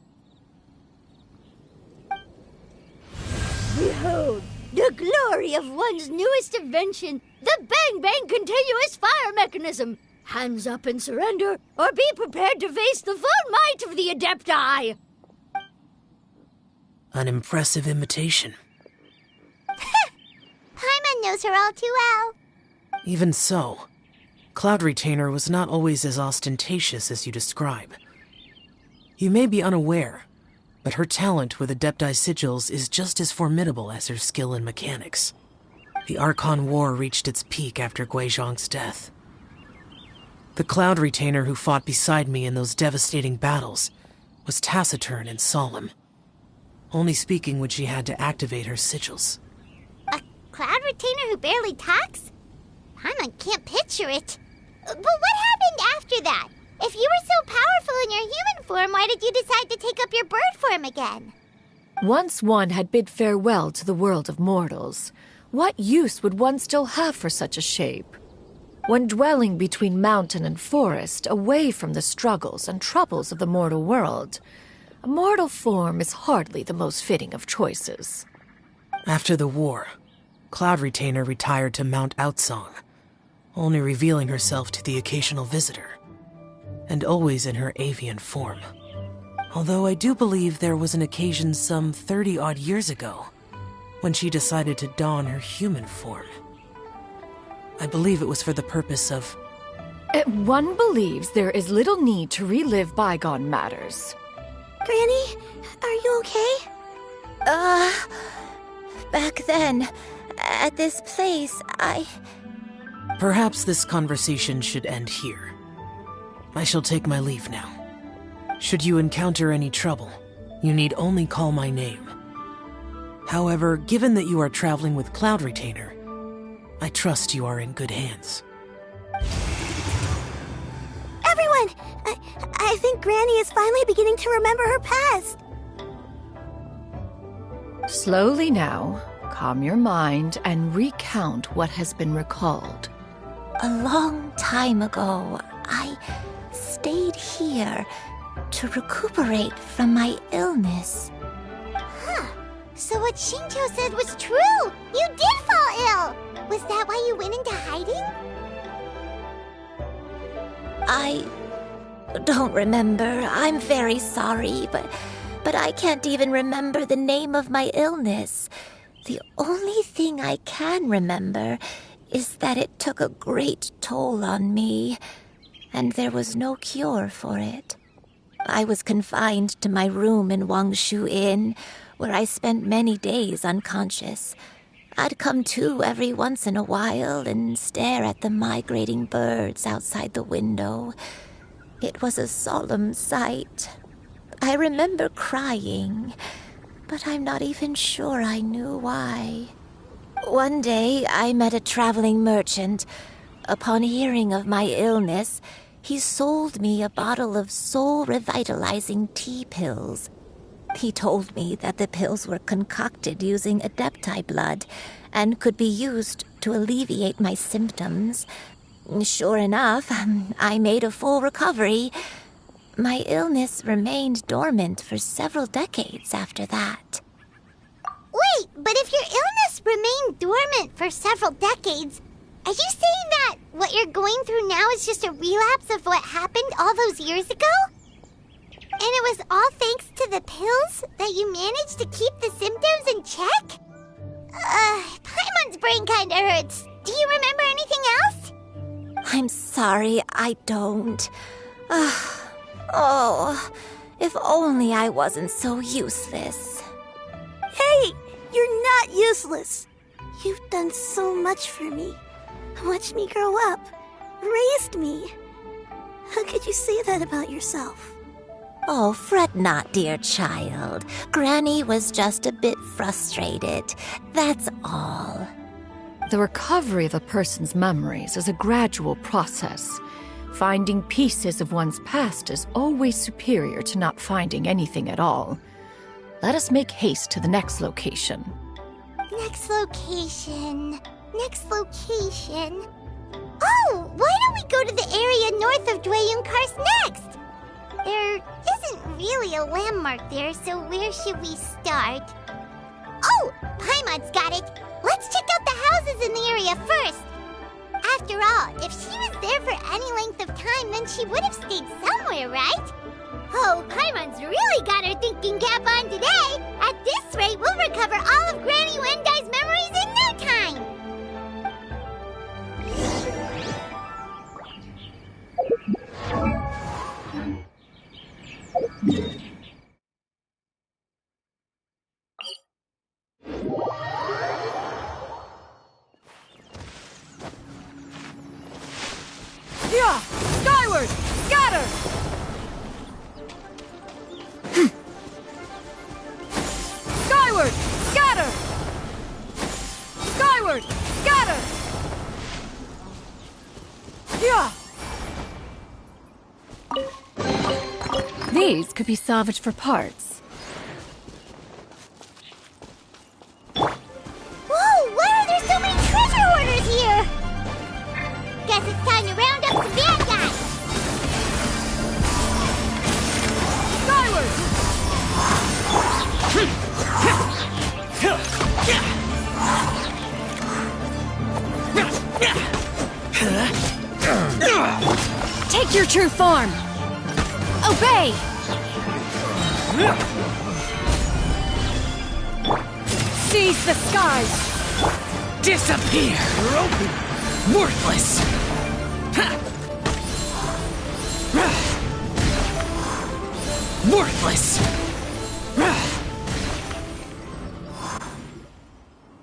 Behold, the glory of one's newest invention, the Bang Bang continuous fire mechanism. Hands up and surrender, or be prepared to face the full might of the Adepti. An impressive imitation. Paimon knows her all too well. Even so, Cloud Retainer was not always as ostentatious as you describe. You may be unaware, but her talent with Adepti sigils is just as formidable as her skill in mechanics. The Archon War reached its peak after Guizhong's death. The Cloud Retainer who fought beside me in those devastating battles was taciturn and solemn, only speaking when she had to activate her sigils. A Cloud Retainer who barely talks? Paimon can't picture it. But what happened after that? If you were so powerful in your human form, why did you decide to take up your bird form again? Once one had bid farewell to the world of mortals, what use would one still have for such a shape? When dwelling between mountain and forest, away from the struggles and troubles of the mortal world, a mortal form is hardly the most fitting of choices. After the war, Cloud Retainer retired to Mount Outsong, only revealing herself to the occasional visitor, and always in her avian form. Although I do believe there was an occasion some 30-odd years ago when she decided to don her human form. I believe it was for the purpose of... One believes there is little need to relive bygone matters. Granny, are you okay? Back then, at this place, Perhaps this conversation should end here. I shall take my leave now. Should you encounter any trouble, you need only call my name. However, given that you are traveling with Cloud Retainer, I trust you are in good hands. Everyone! I think Granny is finally beginning to remember her past. Slowly now, calm your mind and recount what has been recalled. A long time ago, I stayed here to recuperate from my illness. Huh. So what Shinto said was true! You did fall ill! Was that why you went into hiding? I don't remember. I'm very sorry, but I can't even remember the name of my illness. The only thing I can remember is that it took a great toll on me, and there was no cure for it. I was confined to my room in Wangshu Inn, where I spent many days unconscious. I'd come to every once in a while and stare at the migrating birds outside the window. It was a solemn sight. I remember crying, but I'm not even sure I knew why. One day, I met a traveling merchant. Upon hearing of my illness, he sold me a bottle of soul-revitalizing tea pills. He told me that the pills were concocted using Adepti blood and could be used to alleviate my symptoms. Sure enough, I made a full recovery. My illness remained dormant for several decades after that. Wait, but if your illness remained dormant for several decades, are you saying that what you're going through now is just a relapse of what happened all those years ago? And it was all thanks to the pills that you managed to keep the symptoms in check? Paimon's brain kinda hurts. Do you remember anything else? I'm sorry, I don't. Oh, if only I wasn't so useless. Hey, you're not useless. You've done so much for me. Watched me grow up. Raised me. How could you say that about yourself? Oh, fret not, dear child. Granny was just a bit frustrated. That's all. The recovery of a person's memories is a gradual process. Finding pieces of one's past is always superior to not finding anything at all. Let us make haste to the next location. Next location. Next location. Oh, why don't we go to the area north of Dwayunkar's next? There isn't really a landmark there, so where should we start? Oh, Paimon's got it. Let's check out the houses in the area first. After all, if she was there for any length of time, then she would have stayed somewhere, right? Oh, Paimon's really got her thinking cap on today. At this rate, we'll recover all of Granny Wendai's memories in no time. Yeah! Skyward! Scatter! Skyward! Scatter! Skyward! Scatter! Yeah! These could be salvaged for parts. Whoa! Why are there so many treasure hoarders here? Guess it's time to round up some bad guys. Skyward! Take your true form! Obey! Seize the skies! Disappear! Worthless! Worthless!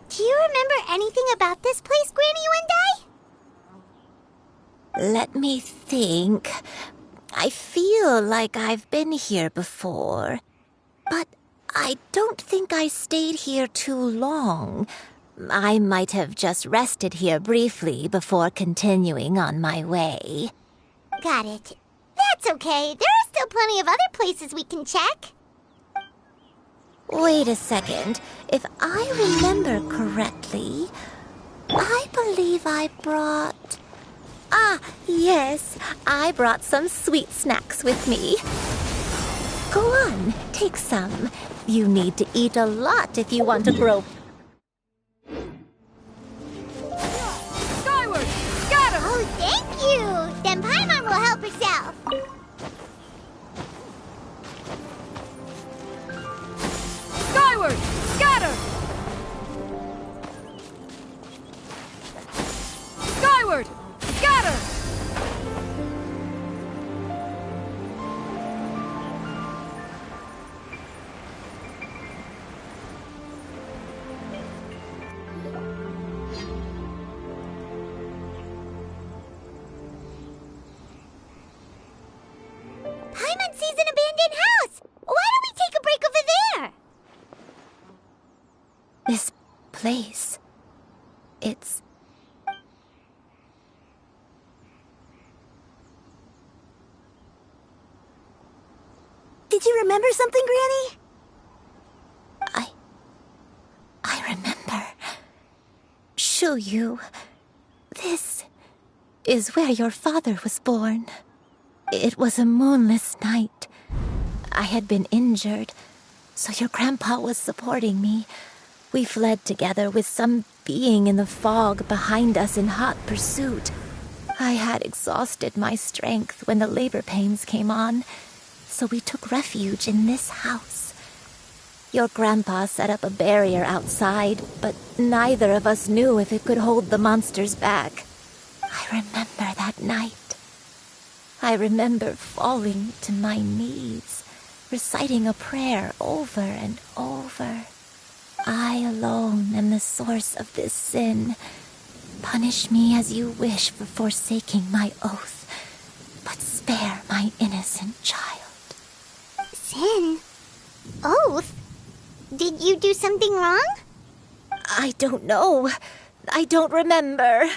Do you remember anything about this place, Granny Wendai? Let me think. I feel like I've been here before, but I don't think I stayed here too long. I might have just rested here briefly before continuing on my way. Got it. That's okay. There are still plenty of other places we can check. Wait a second. If I remember correctly, I believe I brought... Ah, yes. I brought some sweet snacks with me. Go on, take some. You need to eat a lot if you want to grow... Skyward! Scatter! Oh, thank you! Then Paimon will help herself. Skyward! Scatter! Skyward! Scatter! Paimon sees an abandoned house. Why don't we take a break over there? This place... It's... Did you remember something, Granny? I remember. Shuyu. This is where your father was born. It was a moonless night. I had been injured, so your grandpa was supporting me. We fled together with some being in the fog behind us in hot pursuit. I had exhausted my strength when the labor pains came on, so we took refuge in this house. Your grandpa set up a barrier outside, but neither of us knew if it could hold the monsters back. I remember that night. I remember falling to my knees, reciting a prayer over and over. I alone am the source of this sin. Punish me as you wish for forsaking my oath, but spare my innocent child. Sin? Oath? Did you do something wrong? I don't know. I don't remember.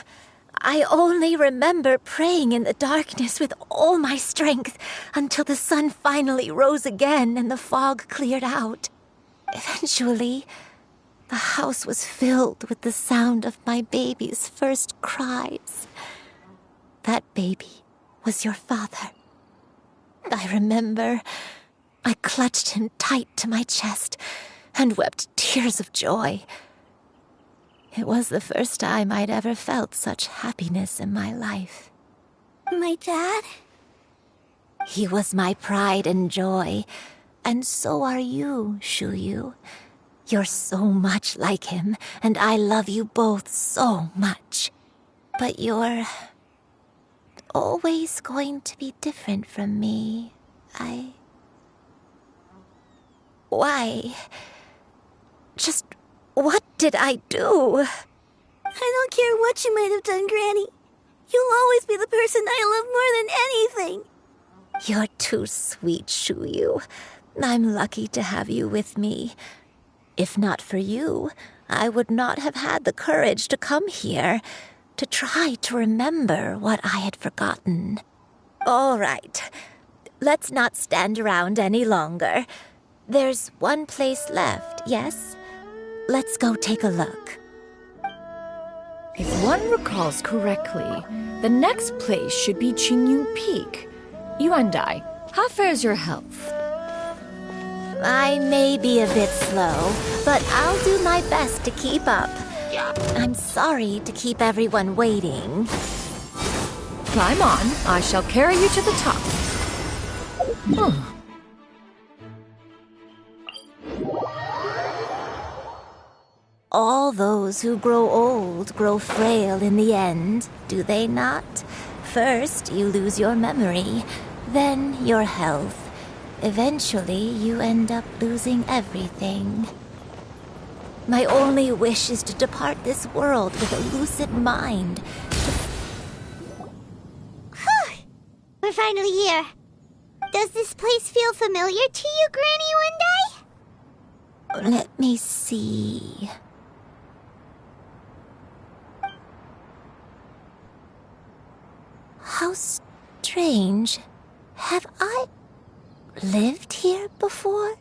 I only remember praying in the darkness with all my strength until the sun finally rose again and the fog cleared out. Eventually, the house was filled with the sound of my baby's first cries. That baby was your father. I remember I clutched him tight to my chest and wept tears of joy. It was the first time I'd ever felt such happiness in my life. My dad? He was my pride and joy, and so are you, Shuyu. You're so much like him, and I love you both so much. But you're always going to be different from me. Why? Just what did I do? I don't care what you might have done, Granny. You'll always be the person I love more than anything. You're too sweet, Shuyu. I'm lucky to have you with me. If not for you, I would not have had the courage to come here, to try to remember what I had forgotten. All right, let's not stand around any longer. There's one place left, yes? Let's go take a look. If one recalls correctly, the next place should be Qingyu Peak. Yuandai, how fares your health? I may be a bit slow, but I'll do my best to keep up. I'm sorry to keep everyone waiting. Climb on. I shall carry you to the top. All those who grow old grow frail in the end, do they not? First, you lose your memory, then your health. Eventually, you end up losing everything. My only wish is to depart this world with a lucid mind. We're finally here. Does this place feel familiar to you, Granny Yuandai? Let me see. How strange. Have I lived here before?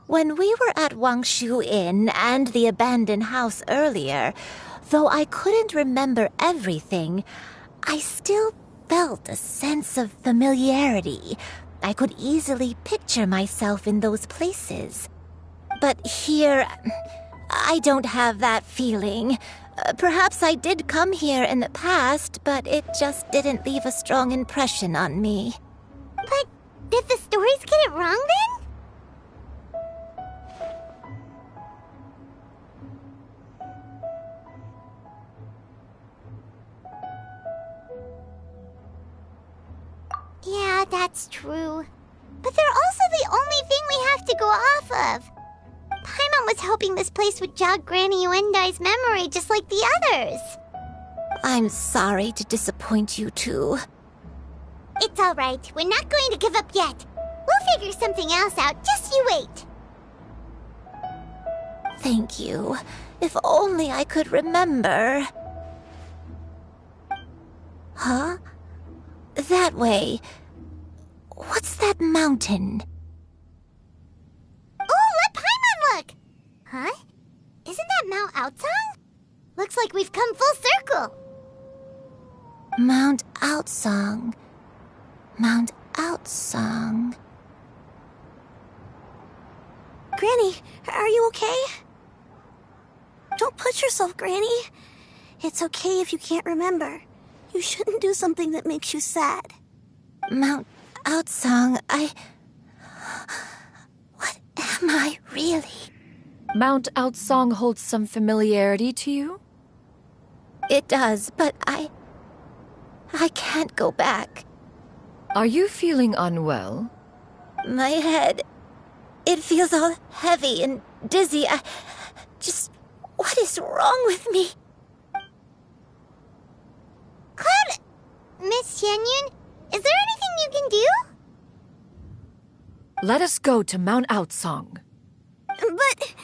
When we were at Wangshu Inn and the abandoned house earlier, though I couldn't remember everything, I still felt a sense of familiarity. I could easily picture myself in those places. But here, I don't have that feeling. Perhaps I did come here in the past, but it just didn't leave a strong impression on me. But did the stories get it wrong then? Yeah, that's true. But they're also the only thing we have to go off of. Paimon was hoping this place would jog Granny Yuandai's memory just like the others. I'm sorry to disappoint you too. It's all right. We're not going to give up yet. We'll figure something else out. Just you wait. Thank you. If only I could remember. Huh? That way. What's that mountain? Oh, let Paimon look! Huh? Isn't that Mount Outsong? Looks like we've come full circle. Mount Outsong. Mount Outsong. Granny, are you okay? Don't push yourself, Granny. It's okay if you can't remember. You shouldn't do something that makes you sad. Mount Outsong, What am I really? Mount Outsong holds some familiarity to you? It does, but I can't go back. Are you feeling unwell? My head, it feels all heavy and dizzy. What is wrong with me? Cloud, Miss Xianyun, is there anything you can do? Let us go to Mount Outsong. But...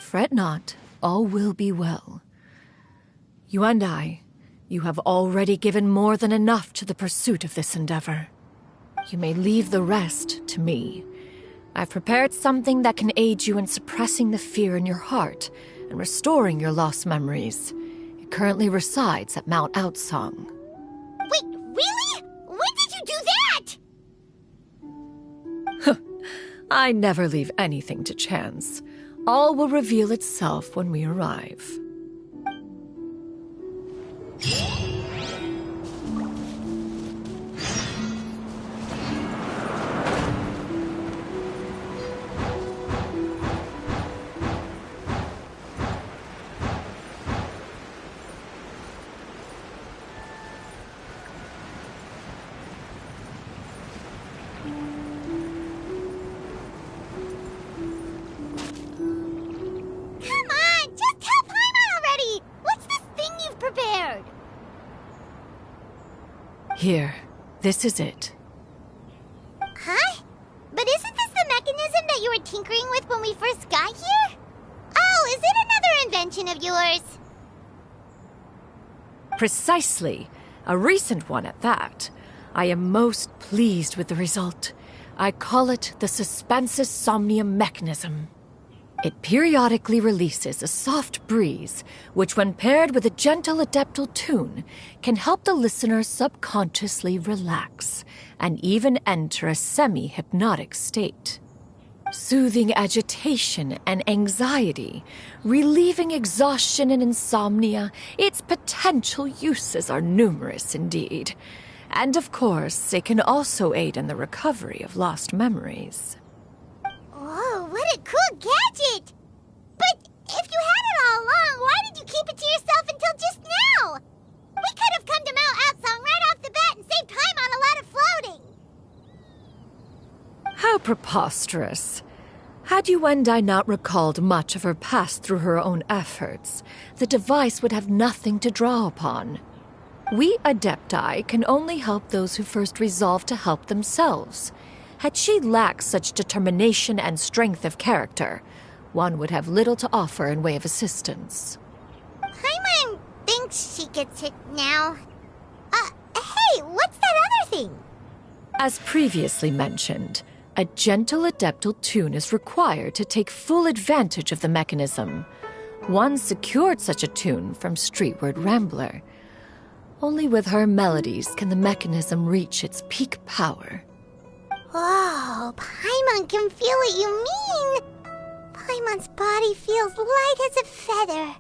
Fret not, all will be well. You and I, you have already given more than enough to the pursuit of this endeavor. You may leave the rest to me. I've prepared something that can aid you in suppressing the fear in your heart and restoring your lost memories. It currently resides at Mount Outsong. Wait, really? When did you do that? I never leave anything to chance. All will reveal itself when we arrive. Here, this is it. Huh? But isn't this the mechanism that you were tinkering with when we first got here? Oh, is it another invention of yours? Precisely. A recent one at that. I am most pleased with the result. I call it the Suspensus Somnium mechanism. It periodically releases a soft breeze, which when paired with a gentle adeptal tune, can help the listener subconsciously relax and even enter a semi-hypnotic state. Soothing agitation and anxiety, relieving exhaustion and insomnia, its potential uses are numerous indeed. And of course, it can also aid in the recovery of lost memories. Oh, what a cool gadget! But if you had it all along, why did you keep it to yourself until just now? We could have come to Mount Outsong right off the bat and saved time on a lot of floating. How preposterous. Had you and I not recalled much of her past through her own efforts, the device would have nothing to draw upon. We Adepti can only help those who first resolve to help themselves. Had she lacked such determination and strength of character, one would have little to offer in way of assistance. Paimon thinks she gets it now. Hey, what's that other thing? As previously mentioned, a gentle adeptal tune is required to take full advantage of the mechanism. One secured such a tune from Streetward Rambler. Only with her melodies can the mechanism reach its peak power. Oh, Paimon can feel what you mean. Paimon's body feels light as a feather.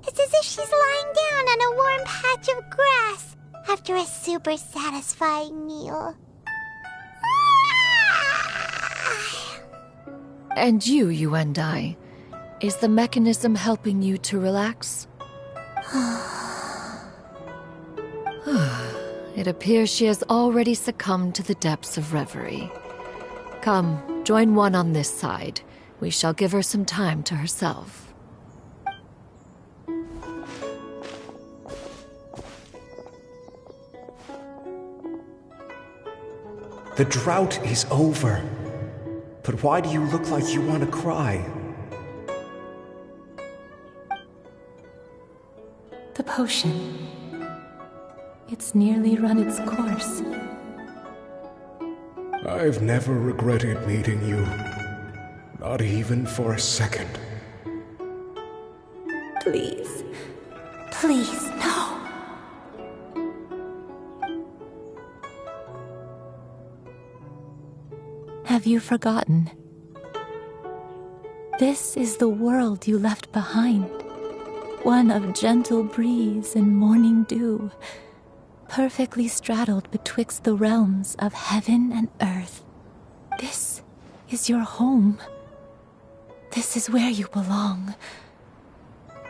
It's as if she's lying down on a warm patch of grass after a super satisfying meal. And you and I, is the mechanism helping you to relax? It appears she has already succumbed to the depths of reverie. Come, join one on this side. We shall give her some time to herself. The drought is over. But why do you look like you want to cry? The potion. It's nearly run its course. I've never regretted meeting you. Not even for a second. Please. Please, no. Have you forgotten? This is the world you left behind. One of gentle breeze and morning dew, perfectly straddled betwixt the realms of heaven and earth. This is your home. This is where you belong.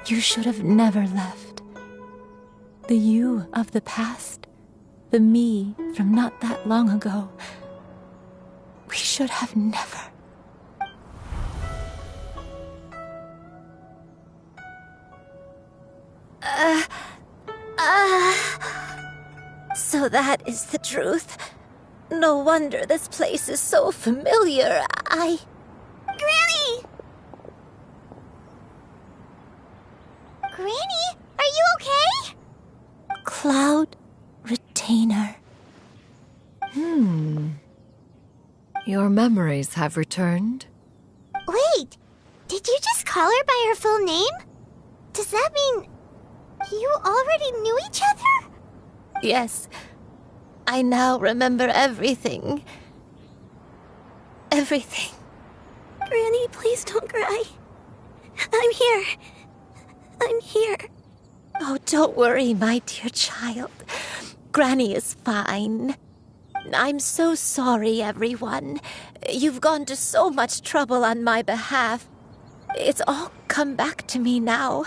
You should have never left. The you of the past, the me from not that long ago, we should have never. So that is the truth. No wonder this place is so familiar. Granny! Granny, are you okay? Cloud Retainer. Your memories have returned? Wait, did you just call her by her full name? Does that mean you already knew each other? Yes. I now remember everything. Everything. Granny, please don't cry. I'm here. I'm here. Oh, don't worry, my dear child. Granny is fine. I'm so sorry, everyone. You've gone to so much trouble on my behalf. It's all come back to me now.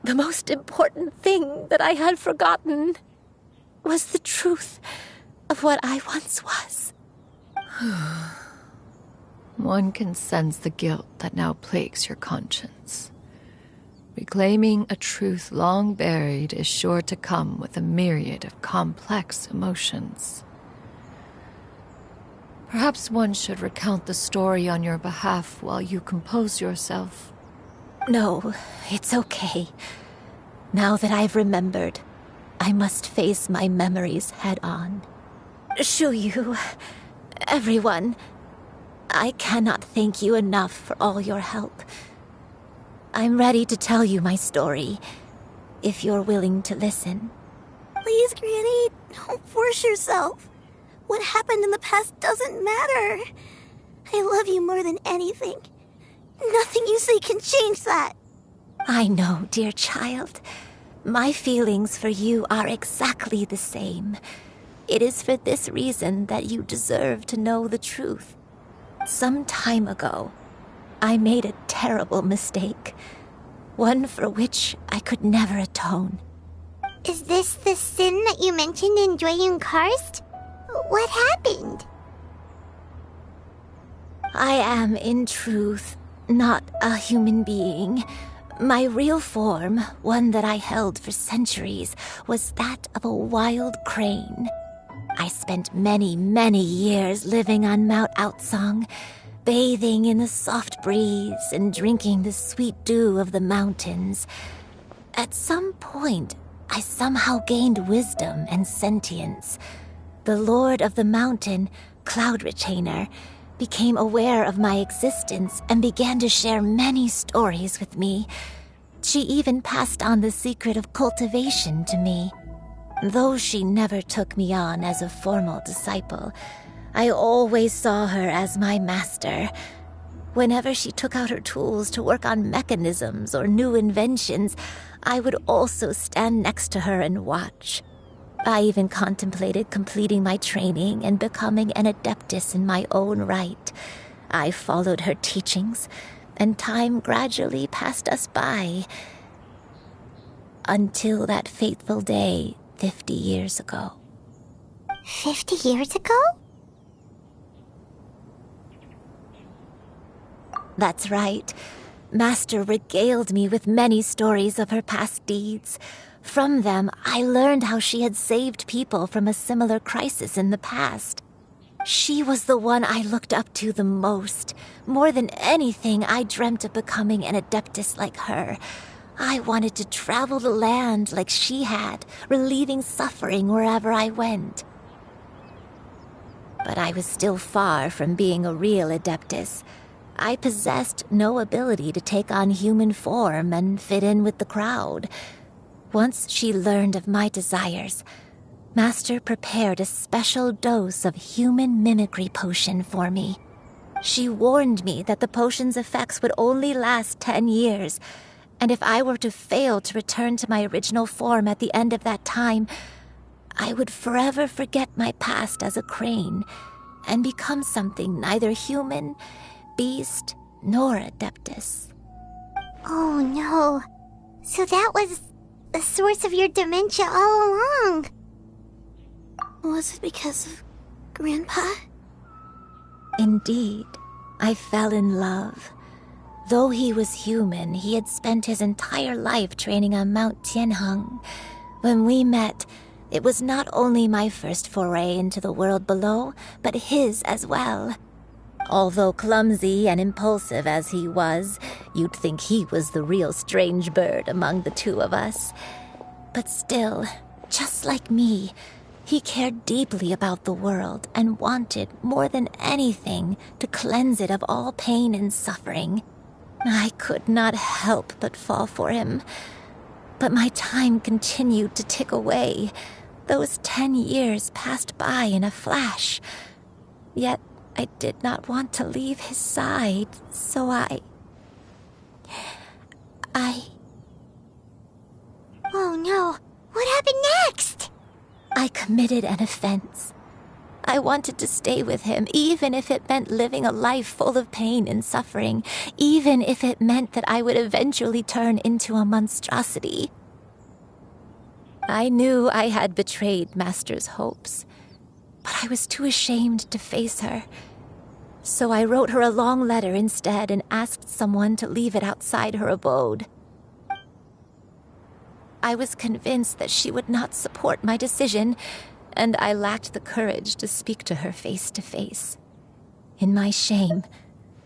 The most important thing that I had forgotten was the truth of what I once was. One can sense the guilt that now plagues your conscience. Reclaiming a truth long buried is sure to come with a myriad of complex emotions. Perhaps one should recount the story on your behalf while you compose yourself. No, it's okay. Now that I've remembered, I must face my memories head on. Shuyu, everyone, I cannot thank you enough for all your help. I'm ready to tell you my story, if you're willing to listen. Please, Granny, don't force yourself. What happened in the past doesn't matter. I love you more than anything. Nothing you say can change that. I know, dear child. My feelings for you are exactly the same. It is for this reason that you deserve to know the truth. Some time ago, I made a terrible mistake. One for which I could never atone. Is this the sin that you mentioned in Joyun Karst? What happened? I am, in truth, not a human being. My real form, one that I held for centuries, was that of a wild crane. I spent many, many years living on Mount Outsong, bathing in the soft breeze and drinking the sweet dew of the mountains. At some point, I somehow gained wisdom and sentience. The Lord of the Mountain, Cloud Retainer, became aware of my existence and began to share many stories with me. She even passed on the secret of cultivation to me. Though she never took me on as a formal disciple, I always saw her as my master. Whenever she took out her tools to work on mechanisms or new inventions, I would also stand next to her and watch. I even contemplated completing my training and becoming an adeptus in my own right. I followed her teachings, and time gradually passed us by. Until that fateful day 50 years ago. 50 years ago? That's right. Master regaled me with many stories of her past deeds. From them, I learned how she had saved people from a similar crisis in the past. She was the one I looked up to the most. More than anything, I dreamt of becoming an adeptus like her. I wanted to travel the land like she had, relieving suffering wherever I went. But I was still far from being a real adeptus. I possessed no ability to take on human form and fit in with the crowd. Once she learned of my desires, Master prepared a special dose of human mimicry potion for me. She warned me that the potion's effects would only last 10 years, and if I were to fail to return to my original form at the end of that time, I would forever forget my past as a crane and become something neither human, beast, nor adeptus. Oh no. So that was the source of your dementia all along. Was it because of Grandpa? Indeed, I fell in love. Though he was human, he had spent his entire life training on Mount Tianheng. When we met, it was not only my first foray into the world below, but his as well. Although clumsy and impulsive as he was, you'd think he was the real strange bird among the two of us. But still, Just like me, he cared deeply about the world and wanted, more than anything, to cleanse it of all pain and suffering. I could not help but fall for him. But my time continued to tick away. Those 10 years passed by in a flash. Yet I did not want to leave his side, so I... Oh no, what happened next? I committed an offense. I wanted to stay with him, even if it meant living a life full of pain and suffering, even if it meant that I would eventually turn into a monstrosity. I knew I had betrayed Master's hopes, but I was too ashamed to face her. So I wrote her a long letter instead and asked someone to leave it outside her abode. I was convinced that she would not support my decision, and I lacked the courage to speak to her face to face. In my shame,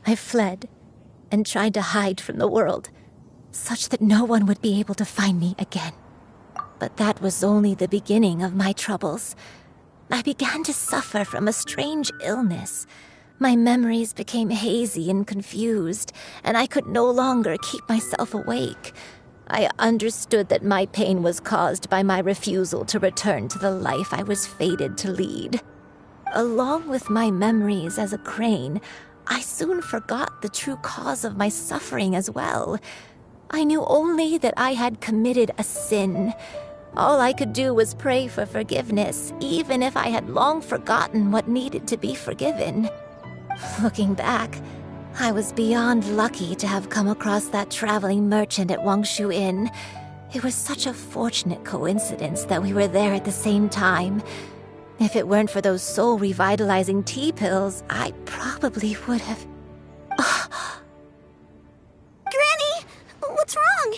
I fled and tried to hide from the world, such that no one would be able to find me again. But that was only the beginning of my troubles. I began to suffer from a strange illness. My memories became hazy and confused, and I could no longer keep myself awake. I understood that my pain was caused by my refusal to return to the life I was fated to lead. Along with my memories as a crane, I soon forgot the true cause of my suffering as well. I knew only that I had committed a sin. All I could do was pray for forgiveness, even if I had long forgotten what needed to be forgiven. Looking back, I was beyond lucky to have come across that traveling merchant at Wangshu Inn. It was such a fortunate coincidence that we were there at the same time. If it weren't for those soul-revitalizing tea pills, I probably would have... Granny! What's wrong?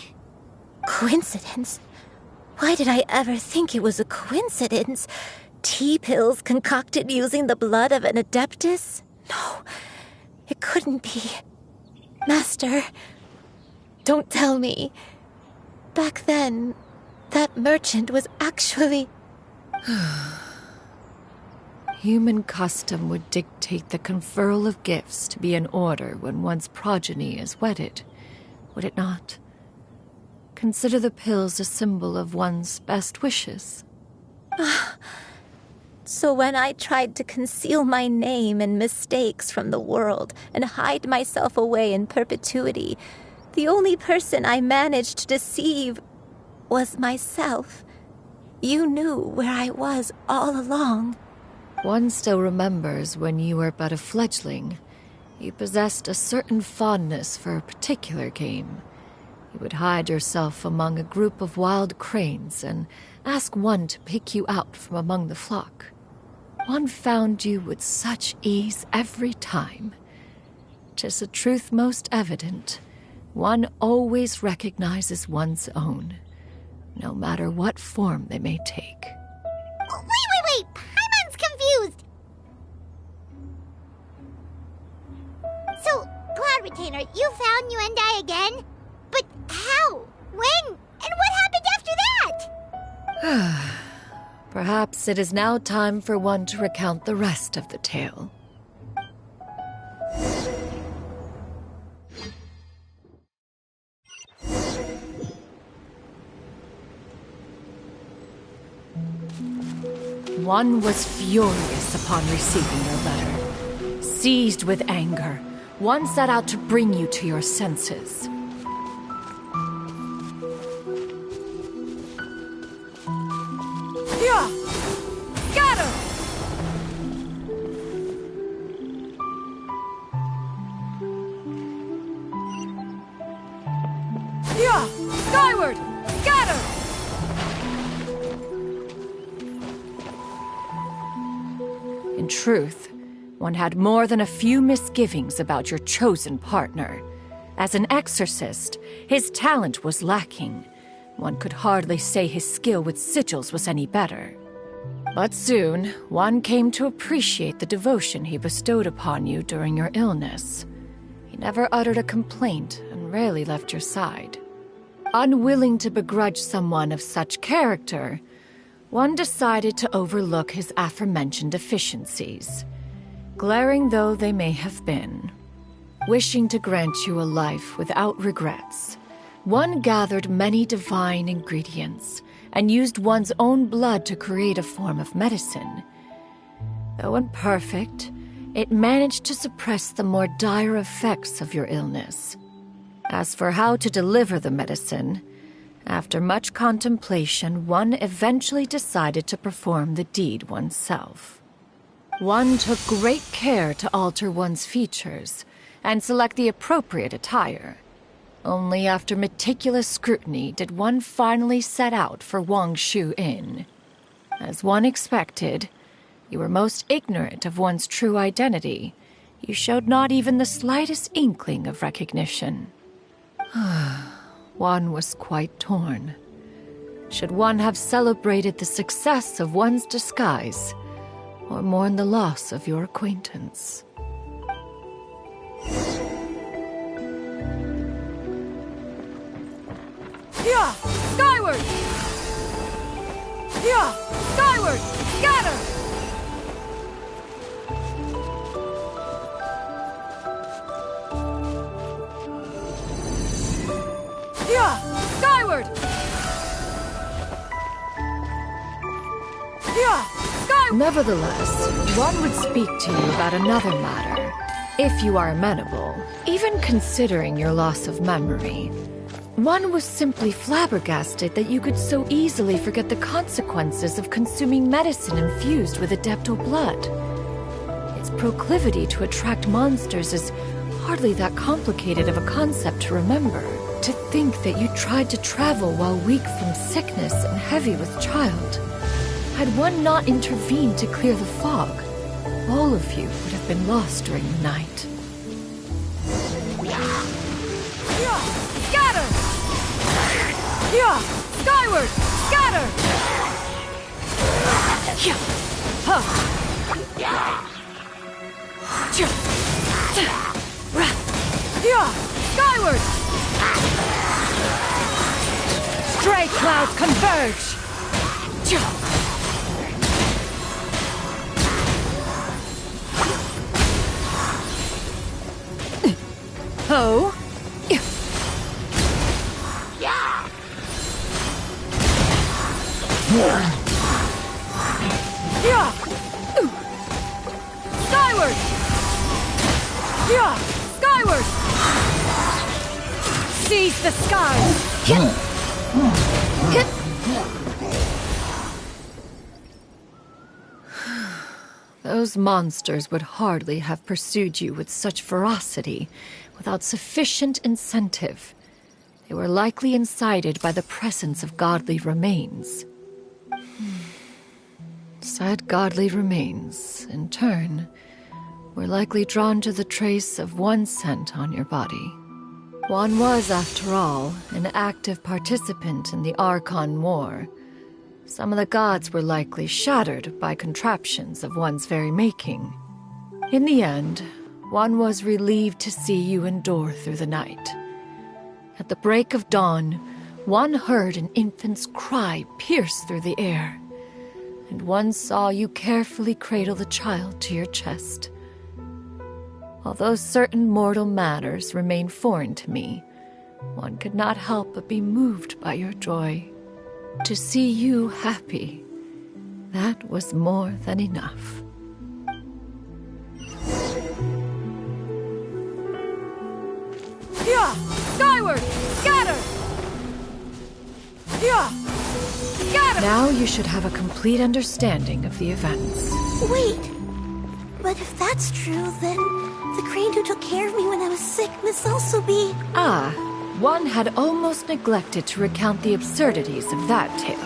Coincidence? Why did I ever think it was a coincidence? Tea pills concocted using the blood of an adeptus? No, it couldn't be. Master, don't tell me. Back then, that merchant was actually... Human custom would dictate the conferral of gifts to be in order when one's progeny is wedded, would it not? Consider the pills a symbol of one's best wishes. So when I tried to conceal my name and mistakes from the world and hide myself away in perpetuity, the only person I managed to deceive was myself. You knew where I was all along. One still remembers when you were but a fledgling. You possessed a certain fondness for a particular game. You would hide yourself among a group of wild cranes and ask one to pick you out from among the flock. One found you with such ease every time. 'Tis a truth most evident. One always recognizes one's own, no matter what form they may take. Wait! Paimon's confused! So, Cloud Retainer, you found Yuendai again? But how? When? And what happened after that? Perhaps it is now time for one to recount the rest of the tale. One was furious upon receiving your letter. Seized with anger, one set out to bring you to your senses. Yeah! Got him! Yeah! Skyward! Got him! In truth, one had more than a few misgivings about your chosen partner. As an exorcist, his talent was lacking. One could hardly say his skill with sigils was any better. But soon, one came to appreciate the devotion he bestowed upon you during your illness. He never uttered a complaint and rarely left your side. Unwilling to begrudge someone of such character, One decided to overlook his aforementioned deficiencies, glaring though they may have been. Wishing to grant you a life without regrets, one gathered many divine ingredients and used one's own blood to create a form of medicine. Though imperfect, it managed to suppress the more dire effects of your illness. As for how to deliver the medicine, after much contemplation, one eventually decided to perform the deed oneself. One took great care to alter one's features and select the appropriate attire. Only after meticulous scrutiny did one finally set out for Wangshu Inn. As one expected, you were most ignorant of one's true identity. You showed not even the slightest inkling of recognition. One was quite torn. Should one have celebrated the success of one's disguise, or mourn the loss of your acquaintance? Yeah! Skyward! Yeah! Skyward! Scatter! Yeah! Skyward! Yeah! Skyward! Nevertheless, one would speak to you about another matter, if you are amenable, even considering your loss of memory. One was simply flabbergasted that you could so easily forget the consequences of consuming medicine infused with adeptal blood. Its proclivity to attract monsters is hardly that complicated of a concept to remember. To think that you tried to travel while weak from sickness and heavy with child. Had one not intervened to clear the fog, all of you would have been lost during the night. Scatter! Yeah! Skyward! Scatter! Yeah! Skyward! Stray clouds converge! Oh? Yeah! Skyward! Yeah! Skyward! Seize the skies! Those monsters would hardly have pursued you with such ferocity without sufficient incentive. They were likely incited by the presence of godly remains. Said godly remains, in turn, were likely drawn to the trace of one scent on your body. One was, after all, an active participant in the Archon War. Some of the gods were likely shattered by contraptions of one's very making. In the end, one was relieved to see you endure through the night. At the break of dawn, one heard an infant's cry pierce through the air, and one saw you carefully cradle the child to your chest. Although certain mortal matters remain foreign to me, one could not help but be moved by your joy. To see you happy, that was more than enough. Yeah! Skyward! Scatter! Yeah! Scatter! Now you should have a complete understanding of the events. Wait! But if that's true, then the crane who took care of me when I was sick must also be... Ah, one had almost neglected to recount the absurdities of that tale.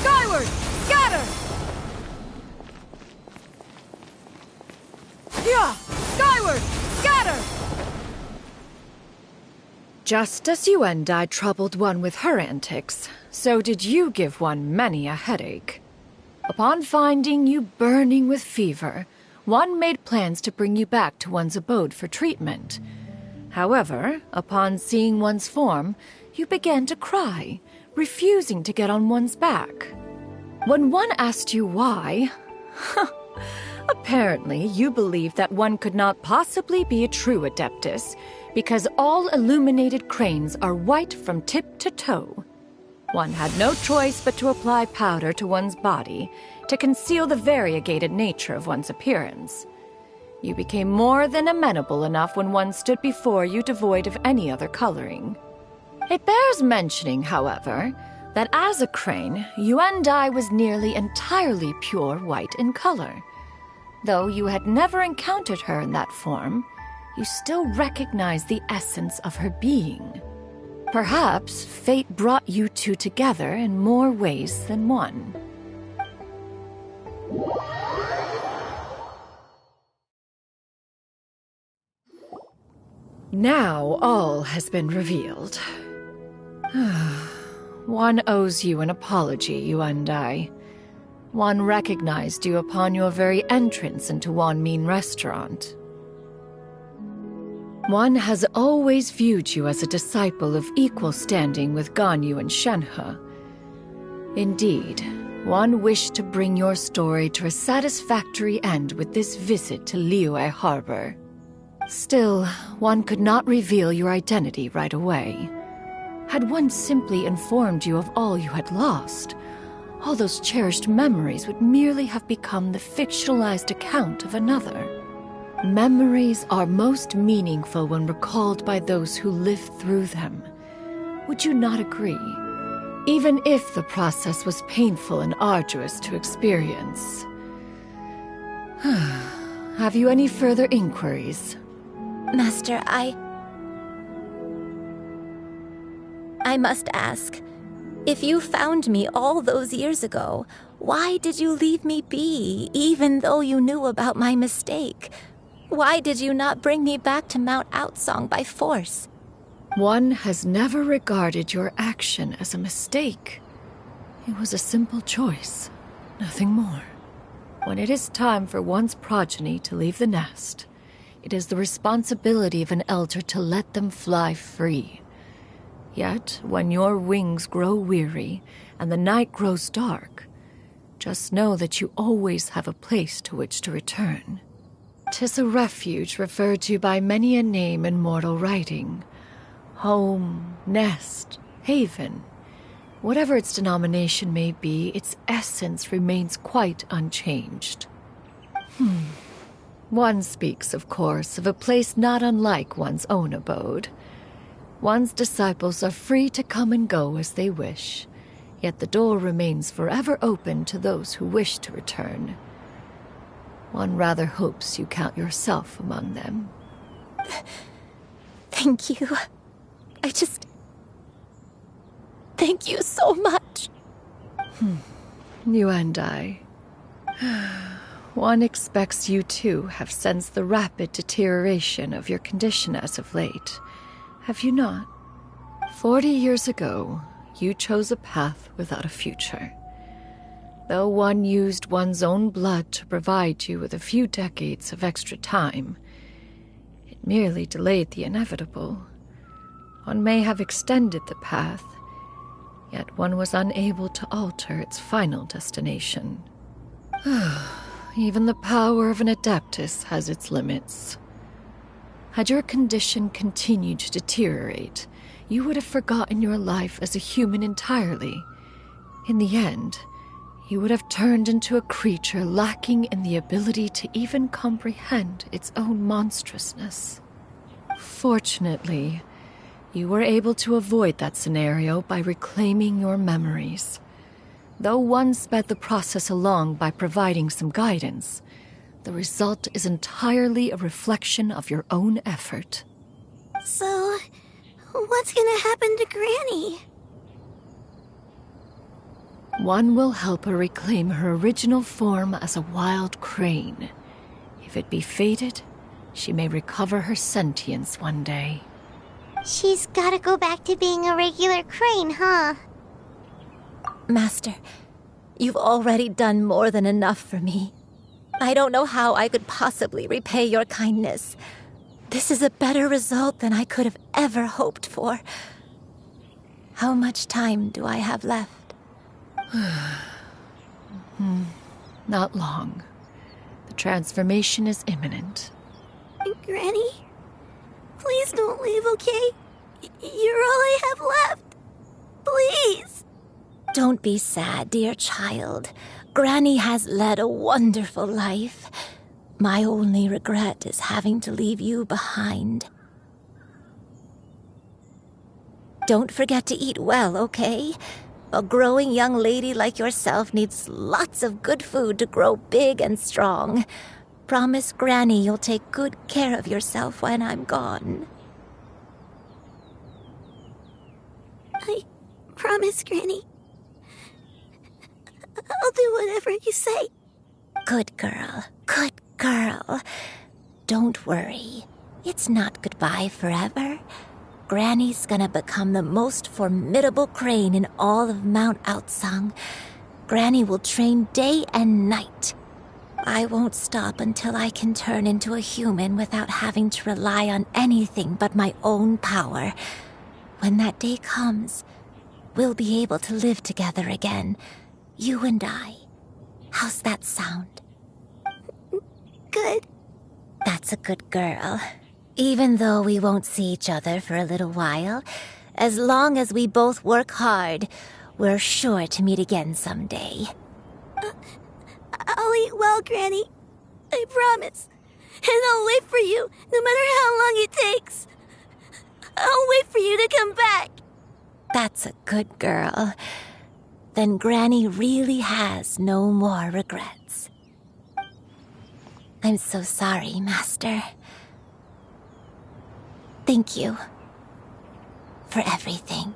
Skyward! Scatter! Yeah! Skyward! Scatter! Just as Yuendai troubled one with her antics, so did you give one many a headache. Upon finding you burning with fever, one made plans to bring you back to one's abode for treatment. However, upon seeing one's form, you began to cry, refusing to get on one's back. When one asked you why, apparently you believed that one could not possibly be a true Adeptus because all illuminated cranes are white from tip to toe. One had no choice but to apply powder to one's body to conceal the variegated nature of one's appearance. You became more than amenable enough when one stood before you devoid of any other coloring. It bears mentioning, however, that as a crane, Yuandai was nearly entirely pure white in color. Though you had never encountered her in that form, you still recognized the essence of her being. Perhaps fate brought you two together in more ways than one. Now all has been revealed. One owes you an apology, you and I. One recognized you upon your very entrance into Wanmin restaurant. One has always viewed you as a disciple of equal standing with Ganyu and Shenhe. Indeed, one wished to bring your story to a satisfactory end with this visit to Liyue Harbor. Still, one could not reveal your identity right away. Had one simply informed you of all you had lost, all those cherished memories would merely have become the fictionalized account of another. Memories are most meaningful when recalled by those who lived through them. Would you not agree? Even if the process was painful and arduous to experience. Have you any further inquiries? Master, I must ask, if you found me all those years ago, why did you leave me be, even though you knew about my mistake? Why did you not bring me back to Mount Outsong by force? One has never regarded your action as a mistake. It was a simple choice, nothing more. When it is time for one's progeny to leave the nest, it is the responsibility of an elder to let them fly free. Yet, when your wings grow weary and the night grows dark, just know that you always have a place to which to return. 'Tis a refuge referred to by many a name in mortal writing. Home, nest, haven. Whatever its denomination may be, its essence remains quite unchanged. One speaks, of course, of a place not unlike one's own abode. One's disciples are free to come and go as they wish, yet the door remains forever open to those who wish to return. One rather hopes you count yourself among them. Thank you. Thank you so much. You and I. One expects you too have sensed the rapid deterioration of your condition as of late. Have you not? 40 years ago, you chose a path without a future. Though one used one's own blood to provide you with a few decades of extra time, it merely delayed the inevitable. One may have extended the path, yet one was unable to alter its final destination. Even the power of an Adeptus has its limits. Had your condition continued to deteriorate, you would have forgotten your life as a human entirely. In the end, you would have turned into a creature lacking in the ability to even comprehend its own monstrousness. Fortunately, you were able to avoid that scenario by reclaiming your memories. Though one sped the process along by providing some guidance, the result is entirely a reflection of your own effort. So, what's gonna happen to Granny? One will help her reclaim her original form as a wild crane. If it be fated, she may recover her sentience one day. She's gotta go back to being a regular crane, huh? Master, you've already done more than enough for me. I don't know how I could possibly repay your kindness. This is a better result than I could have ever hoped for. How much time do I have left? Not long. The transformation is imminent. Granny, please don't leave, okay? You're all I have left. Please. Don't be sad, dear child. Granny has led a wonderful life. My only regret is having to leave you behind. Don't forget to eat well, okay? A growing young lady like yourself needs lots of good food to grow big and strong. Promise Granny you'll take good care of yourself when I'm gone. I promise, Granny. I'll do whatever you say. Good girl. Good girl. Don't worry. It's not goodbye forever. Granny's gonna become the most formidable crane in all of Mount Outsung. Granny will train day and night. I won't stop until I can turn into a human without having to rely on anything but my own power. When that day comes, we'll be able to live together again. You and I. How's that sound? Good. That's a good girl. Even though we won't see each other for a little while, as long as we both work hard, we're sure to meet again someday. I'll eat well, Granny. I promise. And I'll wait for you, no matter how long it takes. I'll wait for you to come back. That's a good girl. Then Granny really has no more regrets. I'm so sorry, Master. Thank you for everything.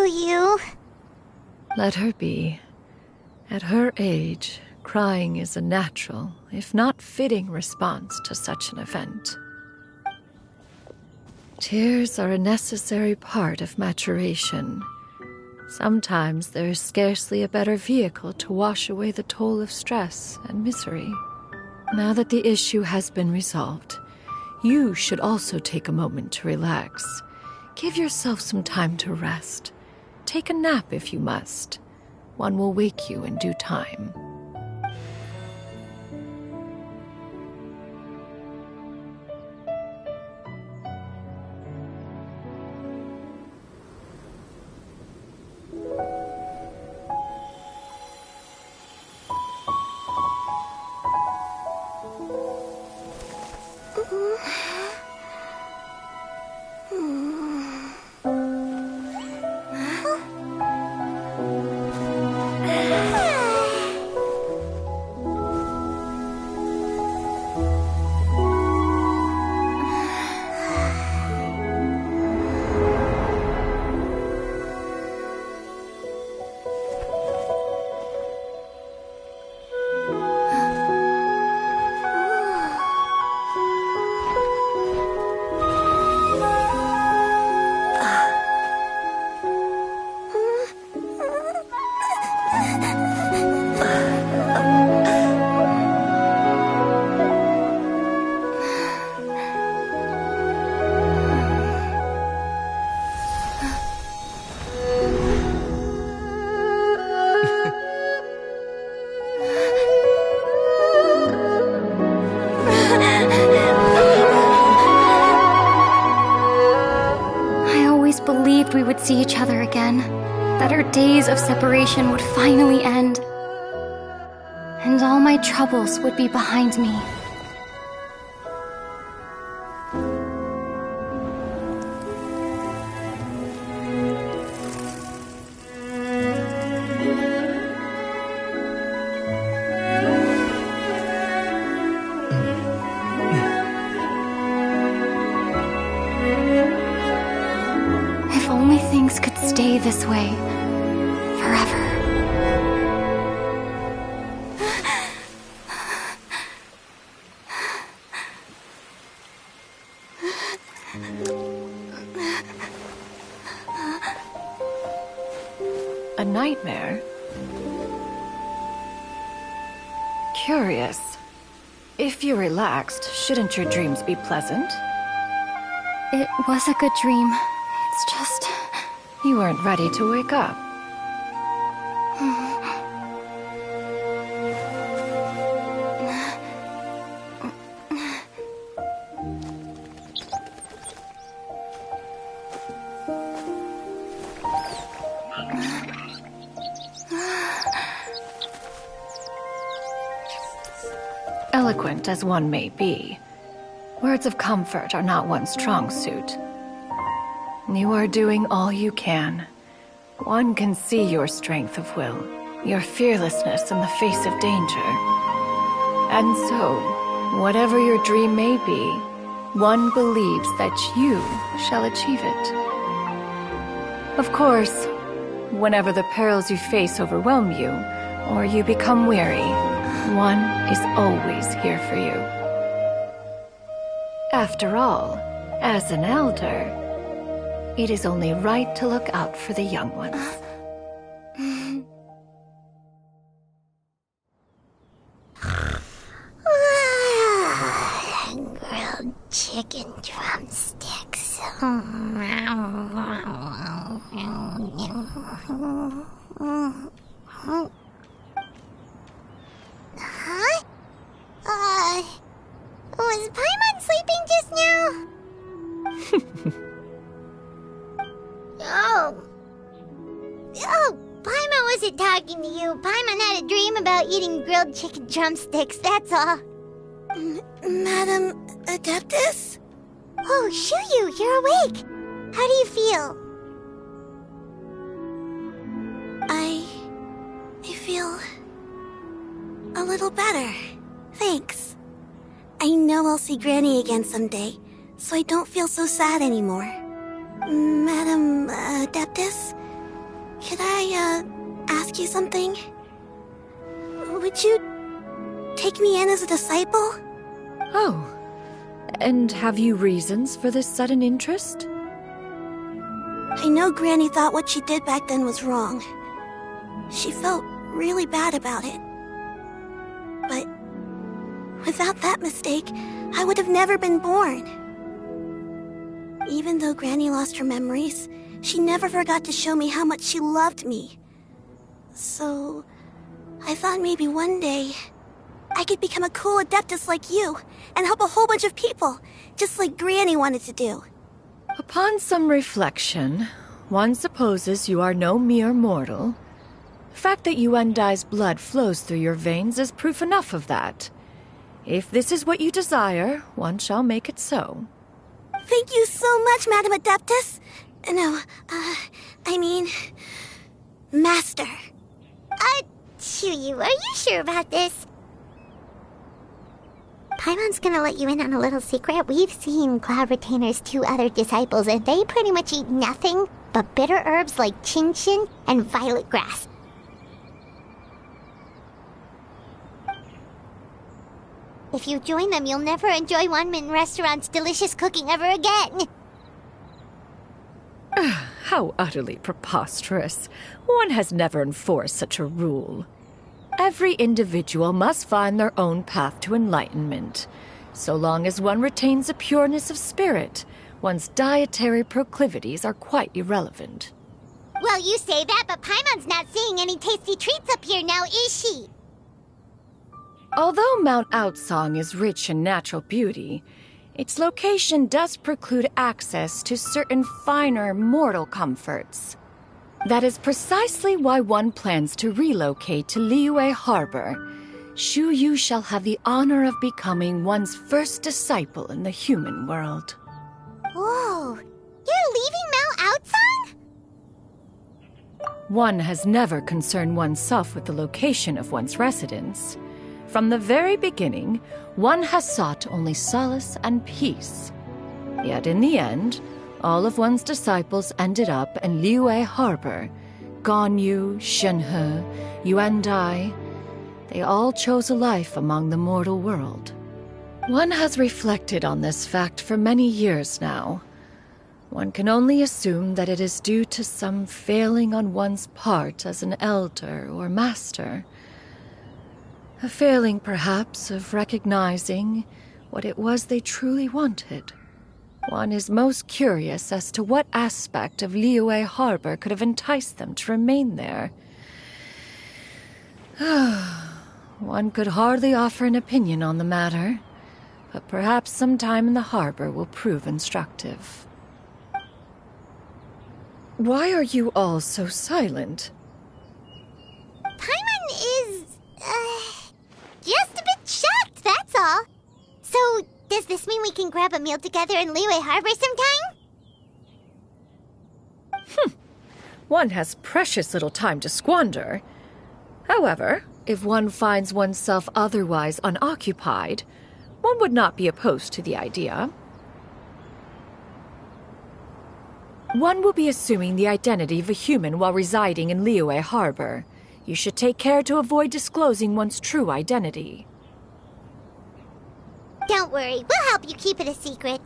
You. Let her be. At her age, crying is a natural, if not fitting, response to such an event. Tears are a necessary part of maturation. Sometimes there is scarcely a better vehicle to wash away the toll of stress and misery. Now that the issue has been resolved, you should also take a moment to relax. Give yourself some time to rest. Take a nap if you must. One will wake you in due time. We would see each other again, that our days of separation would finally end, and all my troubles would be behind me. this way forever. A nightmare? Curious. If you're relaxed, shouldn't your dreams be pleasant? It was a good dream. It's just... You weren't ready to wake up. Eloquent as one may be, words of comfort are not one's strong suit. You are doing all you can. One can see your strength of will, your fearlessness in the face of danger. And so, whatever your dream may be, one believes that you shall achieve it. Of course, whenever the perils you face overwhelm you, or you become weary, one is always here for you. After all, as an elder, it is only right to look out for the young ones. Grilled chicken drumsticks. Huh? Was Paimon sleeping just now? Oh, Paimon wasn't talking to you. Paimon had a dream about eating grilled chicken drumsticks, that's all. Madam Adeptus? Oh, Shuyu, you're awake. How do you feel? I feel a little better. Thanks. I know I'll see Granny again someday, so I don't feel so sad anymore. Madam Adeptus, could I ask you something? Would you take me in as a disciple? Oh, and have you reasons for this sudden interest? I know Granny thought what she did back then was wrong. She felt really bad about it. But without that mistake, I would have never been born. Even though Granny lost her memories, she never forgot to show me how much she loved me. So, I thought maybe one day I could become a cool Adeptus like you and help a whole bunch of people, just like Granny wanted to do. Upon some reflection, one supposes you are no mere mortal. The fact that Yuendai's blood flows through your veins is proof enough of that. If this is what you desire, one shall make it so. Thank you so much, Madam Adeptus. No, I mean, Master. Shuyu, are you sure about this? Paimon's gonna let you in on a little secret. We've seen Cloud Retainer's 2 other disciples, and they pretty much eat nothing but bitter herbs like chin-chin and violet grass. If you join them, you'll never enjoy Wanmin Restaurant's delicious cooking ever again. How utterly preposterous. One has never enforced such a rule. Every individual must find their own path to enlightenment. So long as one retains a pureness of spirit, one's dietary proclivities are quite irrelevant. Well, you say that, but Paimon's not seeing any tasty treats up here now, is she? Although Mount Outsong is rich in natural beauty, its location does preclude access to certain finer mortal comforts. That is precisely why one plans to relocate to Liyue Harbor. Shuyu shall have the honor of becoming one's first disciple in the human world. Whoa, you're leaving Mount Outsong? One has never concerned oneself with the location of one's residence. From the very beginning, one has sought only solace and peace. Yet in the end, all of one's disciples ended up in Liyue Harbor. Ganyu, Shenhe, Yuandai, they all chose a life among the mortal world. One has reflected on this fact for many years now. One can only assume that it is due to some failing on one's part as an elder or master. A failing, perhaps, of recognizing what it was they truly wanted. One is most curious as to what aspect of Liyue Harbor could have enticed them to remain there. One could hardly offer an opinion on the matter, but perhaps some time in the harbor will prove instructive. Why are you all so silent? Paimon is, just a bit shocked, that's all. So, does this mean we can grab a meal together in Liyue Harbor sometime? One has precious little time to squander. However, if one finds oneself otherwise unoccupied, one would not be opposed to the idea. One will be assuming the identity of a human while residing in Liyue Harbor. You should take care to avoid disclosing one's true identity. Don't worry, we'll help you keep it a secret.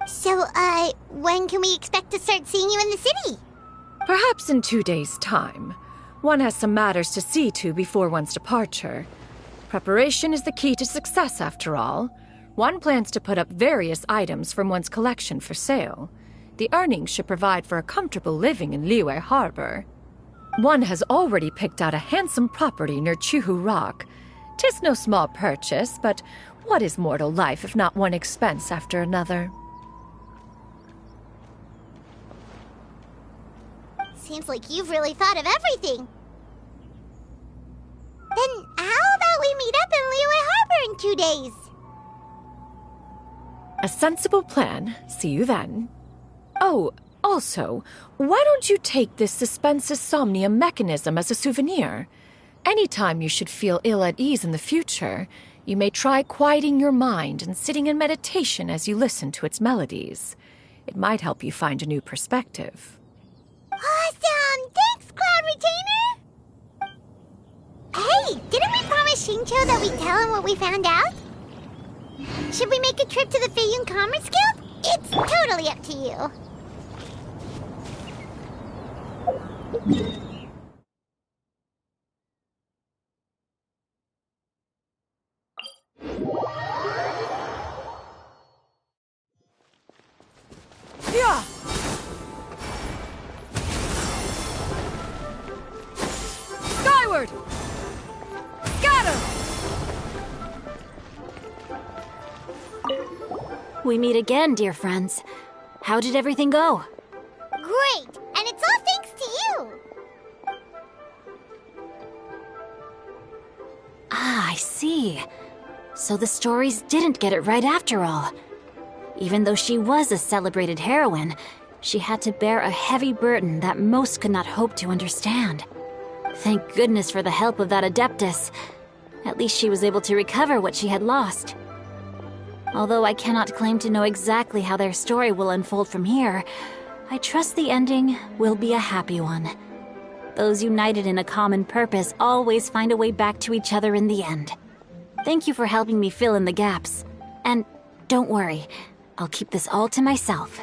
So, when can we expect to start seeing you in the city? Perhaps in 2 days' time. One has some matters to see to before one's departure. Preparation is the key to success, after all. One plans to put up various items from one's collection for sale. The earnings should provide for a comfortable living in Liyue Harbor. One has already picked out a handsome property near Chuhu Rock. 'Tis no small purchase, but what is mortal life if not one expense after another? Seems like you've really thought of everything. Then how about we meet up in Liyue Harbor in 2 days? A sensible plan. See you then. Oh, also, why don't you take this suspense insomnia mechanism as a souvenir? Anytime you should feel ill at ease in the future, you may try quieting your mind and sitting in meditation as you listen to its melodies. It might help you find a new perspective. Awesome! Thanks, Cloud Retainer! Hey, didn't we promise Shincho that we'd tell him what we found out? Should we make a trip to the Feiyun Commerce Guild? It's totally up to you. Yeah! Skyward! Scatter! We meet again, dear friends. How did everything go? Great! And it's all thanks to you! Ah, I see. So the stories didn't get it right after all. Even though she was a celebrated heroine, she had to bear a heavy burden that most could not hope to understand. Thank goodness for the help of that Adeptus. At least she was able to recover what she had lost. Although I cannot claim to know exactly how their story will unfold from here, I trust the ending will be a happy one. Those united in a common purpose always find a way back to each other in the end. Thank you for helping me fill in the gaps. And don't worry, I'll keep this all to myself.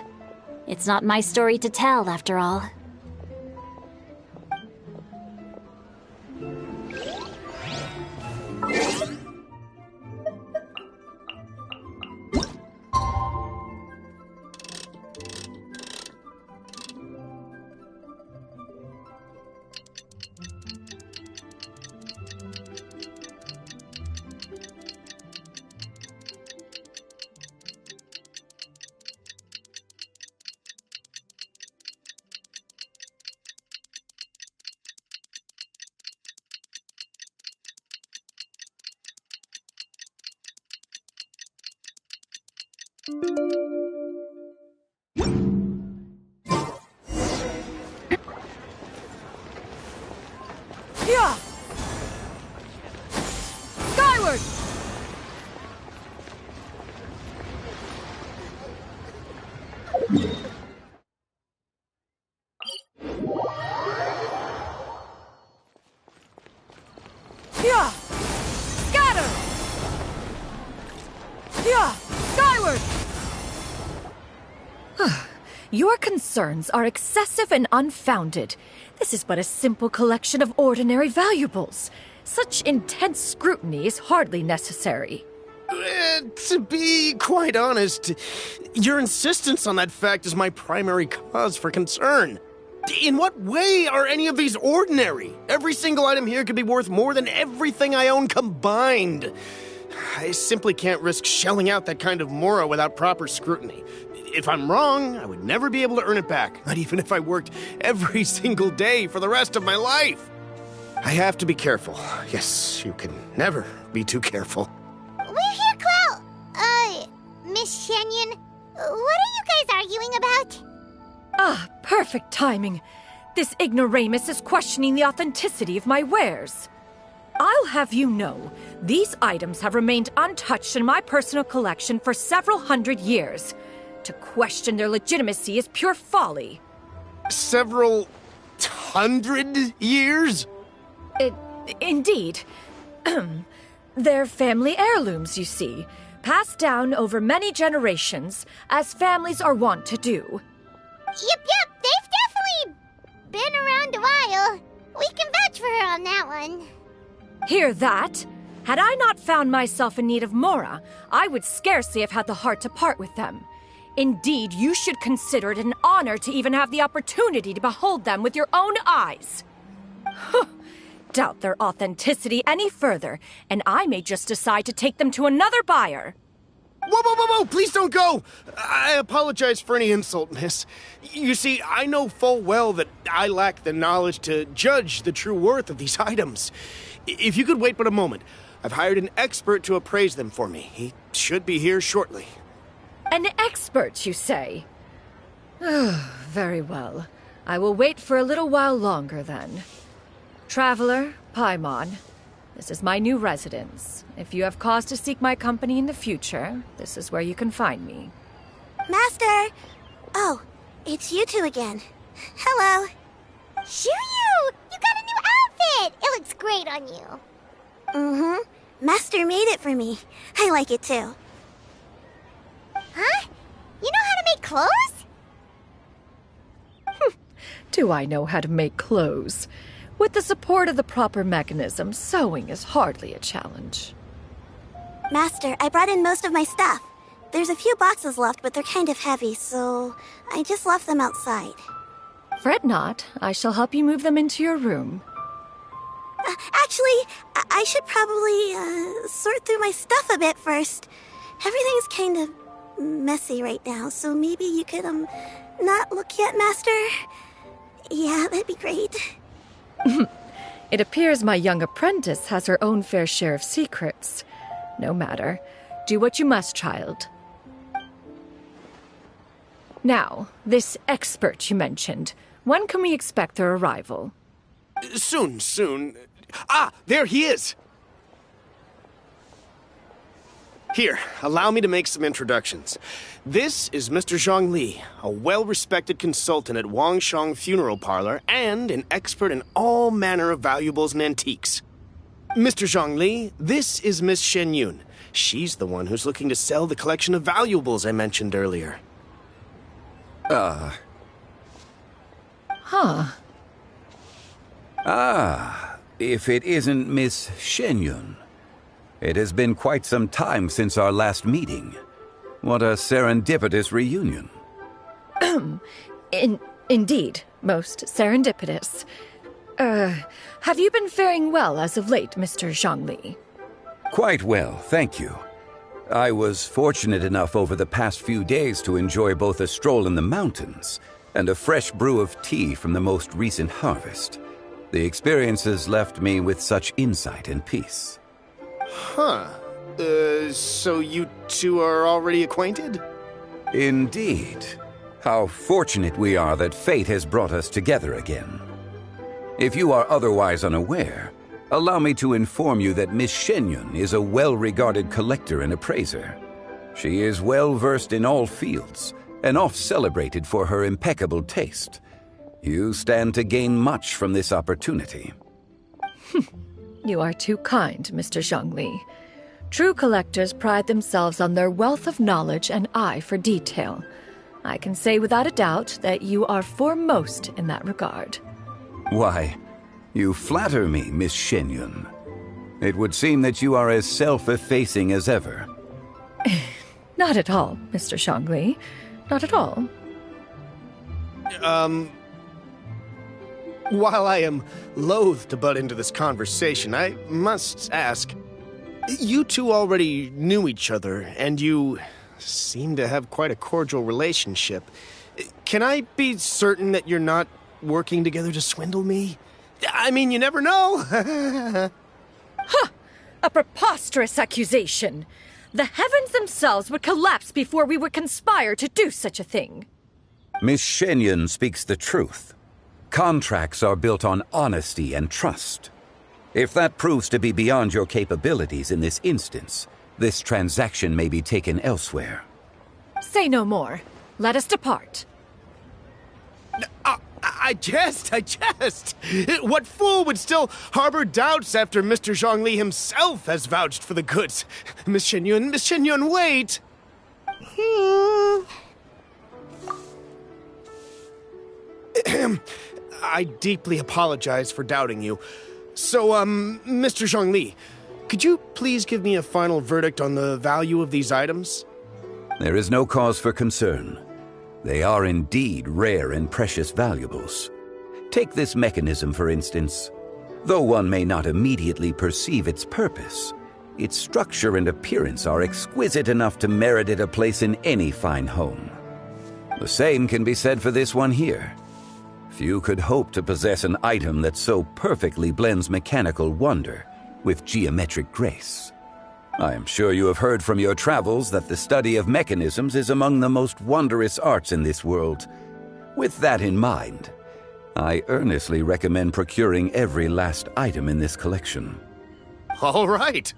It's not my story to tell, after all. Yeah! Skyward! Your concerns are excessive and unfounded. This is but a simple collection of ordinary valuables. Such intense scrutiny is hardly necessary. To be quite honest, your insistence on that fact is my primary cause for concern. In what way are any of these ordinary? Every single item here could be worth more than everything I own combined. I simply can't risk shelling out that kind of mora without proper scrutiny. If I'm wrong, I would never be able to earn it back, not even if I worked every single day for the rest of my life. I have to be careful. Yes, you can never be too careful. We're here, Clow! Miss Shenyun, what are you guys arguing about? Ah, perfect timing. This ignoramus is questioning the authenticity of my wares. I'll have you know, these items have remained untouched in my personal collection for several hundred years. To question their legitimacy is pure folly. Several hundred years? Indeed. They're family heirlooms, you see, passed down over many generations, as families are wont to do. Yep, they've definitely been around a while. We can vouch for her on that one. Hear that? Had I not found myself in need of mora, I would scarcely have had the heart to part with them. Indeed, you should consider it an honor to even have the opportunity to behold them with your own eyes. Doubt their authenticity any further, and I may just decide to take them to another buyer. Whoa! Please don't go! I apologize for any insult, miss. You see, I know full well that I lack the knowledge to judge the true worth of these items. If you could wait but a moment, I've hired an expert to appraise them for me. He should be here shortly. An expert, you say? Very well. I will wait for a little while longer, then. Traveler, Paimon, this is my new residence. If you have cause to seek my company in the future, this is where you can find me. Master! Oh, it's you two again. Hello. Shoo-you! You got a new outfit! It looks great on you. Mm-hmm. Master made it for me. I like it too. Huh? You know how to make clothes? Do I know how to make clothes? With the support of the proper mechanism, sewing is hardly a challenge. Master, I brought in most of my stuff. There's a few boxes left, but they're kind of heavy, so I just left them outside. Fret not. I shall help you move them into your room. Actually, I should probably sort through my stuff a bit first. Everything's kind of messy right now, so maybe you could, not look yet, Master? Yeah, that'd be great. It appears my young apprentice has her own fair share of secrets. No matter. Do what you must, child. Now, this expert you mentioned, when can we expect their arrival? Soon. Ah, there he is! Here, allow me to make some introductions. This is Mr. Zhang Li, a well-respected consultant at Wangshang Funeral Parlor and an expert in all manner of valuables and antiques. Mr. Zhang Li, this is Miss Shenyun. She's the one who's looking to sell the collection of valuables I mentioned earlier. If it isn't Miss Shenyun. It has been quite some time since our last meeting. What a serendipitous reunion. Indeed, most serendipitous. Have you been faring well as of late, Mr. Zhang Li? Quite well, thank you. I was fortunate enough over the past few days to enjoy both a stroll in the mountains and a fresh brew of tea from the most recent harvest. The experiences left me with such insight and peace. Huh. So you two are already acquainted? Indeed. How fortunate we are that fate has brought us together again. If you are otherwise unaware, allow me to inform you that Miss Shenyun is a well-regarded collector and appraiser. She is well-versed in all fields, and oft-celebrated for her impeccable taste. You stand to gain much from this opportunity. You are too kind, Mr. Zhang Li. True collectors pride themselves on their wealth of knowledge and eye for detail. I can say without a doubt that you are foremost in that regard. Why, you flatter me, Miss Shenyun. It would seem that you are as self-effacing as ever. Not at all, Mr. Zhongli. Not at all. While I am loath to butt into this conversation, I must ask, you two already knew each other, and you seem to have quite a cordial relationship. Can I be certain that you're not working together to swindle me? I mean, you never know. Huh! A preposterous accusation. The heavens themselves would collapse before we would conspire to do such a thing. Miss Shenyun speaks the truth. Contracts are built on honesty and trust. If that proves to be beyond your capabilities in this instance, this transaction may be taken elsewhere. Say no more. Let us depart. I jest. What fool would still harbor doubts after Mr. Zhongli himself has vouched for the goods? Miss Shenyun, wait! I deeply apologize for doubting you. So, Mr. Zhongli, could you please give me a final verdict on the value of these items? There is no cause for concern. They are indeed rare and precious valuables. Take this mechanism, for instance. Though one may not immediately perceive its purpose, its structure and appearance are exquisite enough to merit it a place in any fine home. The same can be said for this one here. Few could hope to possess an item that so perfectly blends mechanical wonder with geometric grace. I am sure you have heard from your travels that the study of mechanisms is among the most wondrous arts in this world. With that in mind, I earnestly recommend procuring every last item in this collection. All right.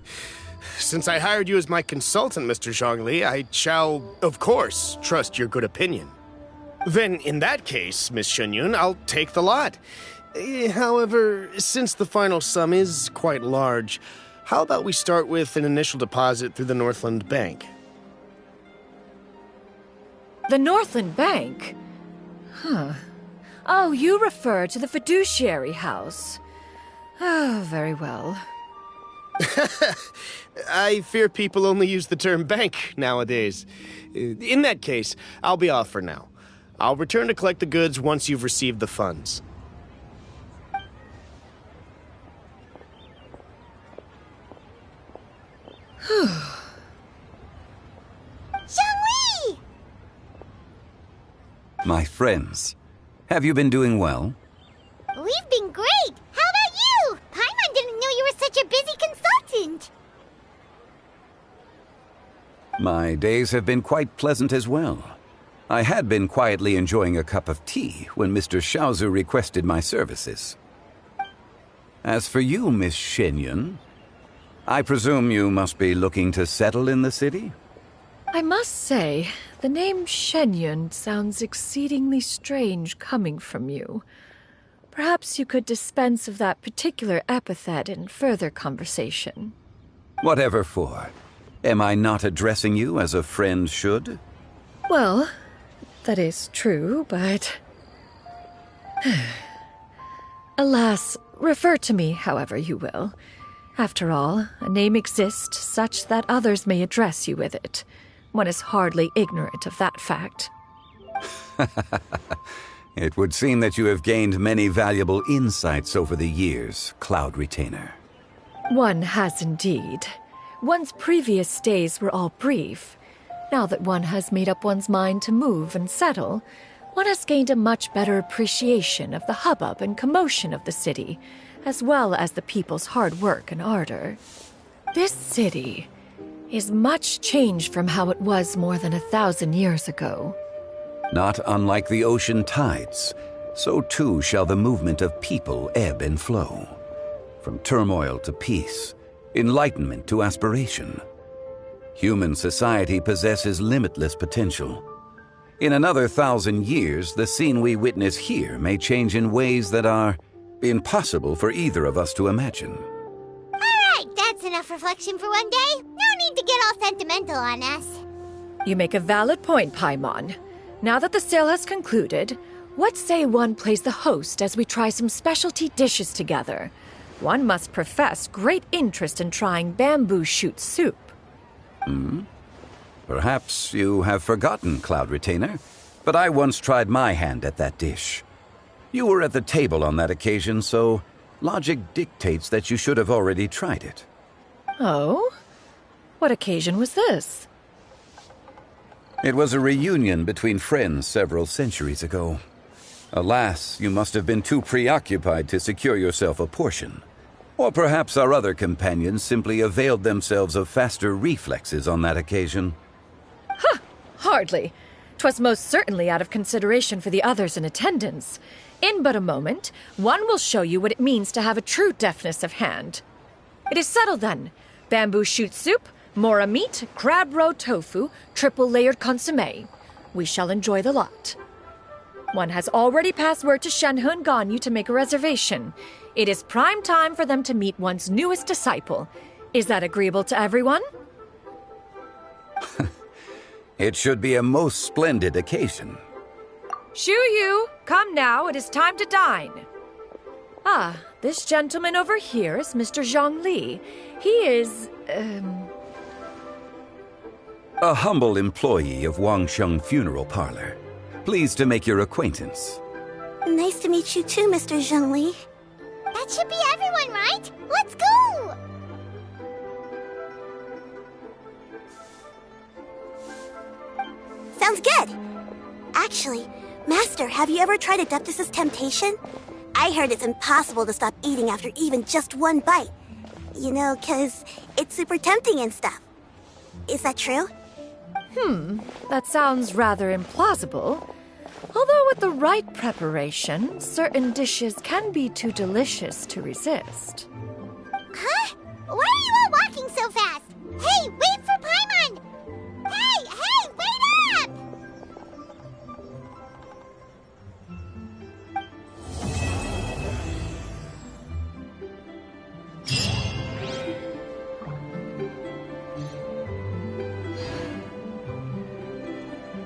Since I hired you as my consultant, Mr. Zhongli, I shall, of course, trust your good opinion. Then, in that case, Miss Shenyun, I'll take the lot. However, since the final sum is quite large, how about we start with an initial deposit through the Northland Bank? The Northland Bank? Huh. Oh, you refer to the fiduciary house. Oh, very well. I fear people only use the term bank nowadays. In that case, I'll be off for now. I'll return to collect the goods once you've received the funds. Zhongli! My friends, have you been doing well? We've been great! How about you? Paimon didn't know you were such a busy consultant! My days have been quite pleasant as well. I had been quietly enjoying a cup of tea when Mr. Xiaozu requested my services. As for you, Miss Shenyun, I presume you must be looking to settle in the city? I must say, the name Shenyun sounds exceedingly strange coming from you. Perhaps you could dispense of that particular epithet in further conversation. Whatever for. Am I not addressing you as a friend should? Well, that is true, but... Alas, refer to me however you will. After all, a name exists such that others may address you with it. One is hardly ignorant of that fact. It would seem that you have gained many valuable insights over the years, Cloud Retainer. One has indeed. One's previous stays were all brief. Now that one has made up one's mind to move and settle, one has gained a much better appreciation of the hubbub and commotion of the city, as well as the people's hard work and ardor. This city is much changed from how it was more than 1,000 years ago. Not unlike the ocean tides, so too shall the movement of people ebb and flow. From turmoil to peace, enlightenment to aspiration. Human society possesses limitless potential. In another 1,000 years, the scene we witness here may change in ways that are impossible for either of us to imagine. All right, that's enough reflection for one day. No need to get all sentimental on us. You make a valid point, Paimon. Now that the sale has concluded, what say one plays the host as we try some specialty dishes together? One must profess great interest in trying bamboo shoot soup. Perhaps you have forgotten, Cloud Retainer, but I once tried my hand at that dish. You were at the table on that occasion, so logic dictates that you should have already tried it. Oh? What occasion was this? It was a reunion between friends several centuries ago. Alas, you must have been too preoccupied to secure yourself a portion. Or perhaps our other companions simply availed themselves of faster reflexes on that occasion. Huh! Hardly. 'Twas most certainly out of consideration for the others in attendance. In but a moment, one will show you what it means to have a true deftness of hand. It is settled then. Bamboo shoot soup, mora meat, crab roe tofu, triple-layered consommé. We shall enjoy the lot. One has already passed word to Shenhe and Ganyu to make a reservation. It is prime time for them to meet one's newest disciple. Is that agreeable to everyone? It should be a most splendid occasion. Shu Yu, come now, it is time to dine. Ah, this gentleman over here is Mr. Zhang Li. He is, A humble employee of Wangsheng Funeral Parlor. Pleased to make your acquaintance. Nice to meet you too, Mr. Zhengli. That should be everyone, right? Let's go! Sounds good. Actually, Master, have you ever tried Adeptus' temptation? I heard it's impossible to stop eating after even just one bite. You know, 'cause it's super tempting and stuff. Is that true? That sounds rather implausible. Although with the right preparation, certain dishes can be too delicious to resist. Huh? Why are you all walking so fast? Hey, wait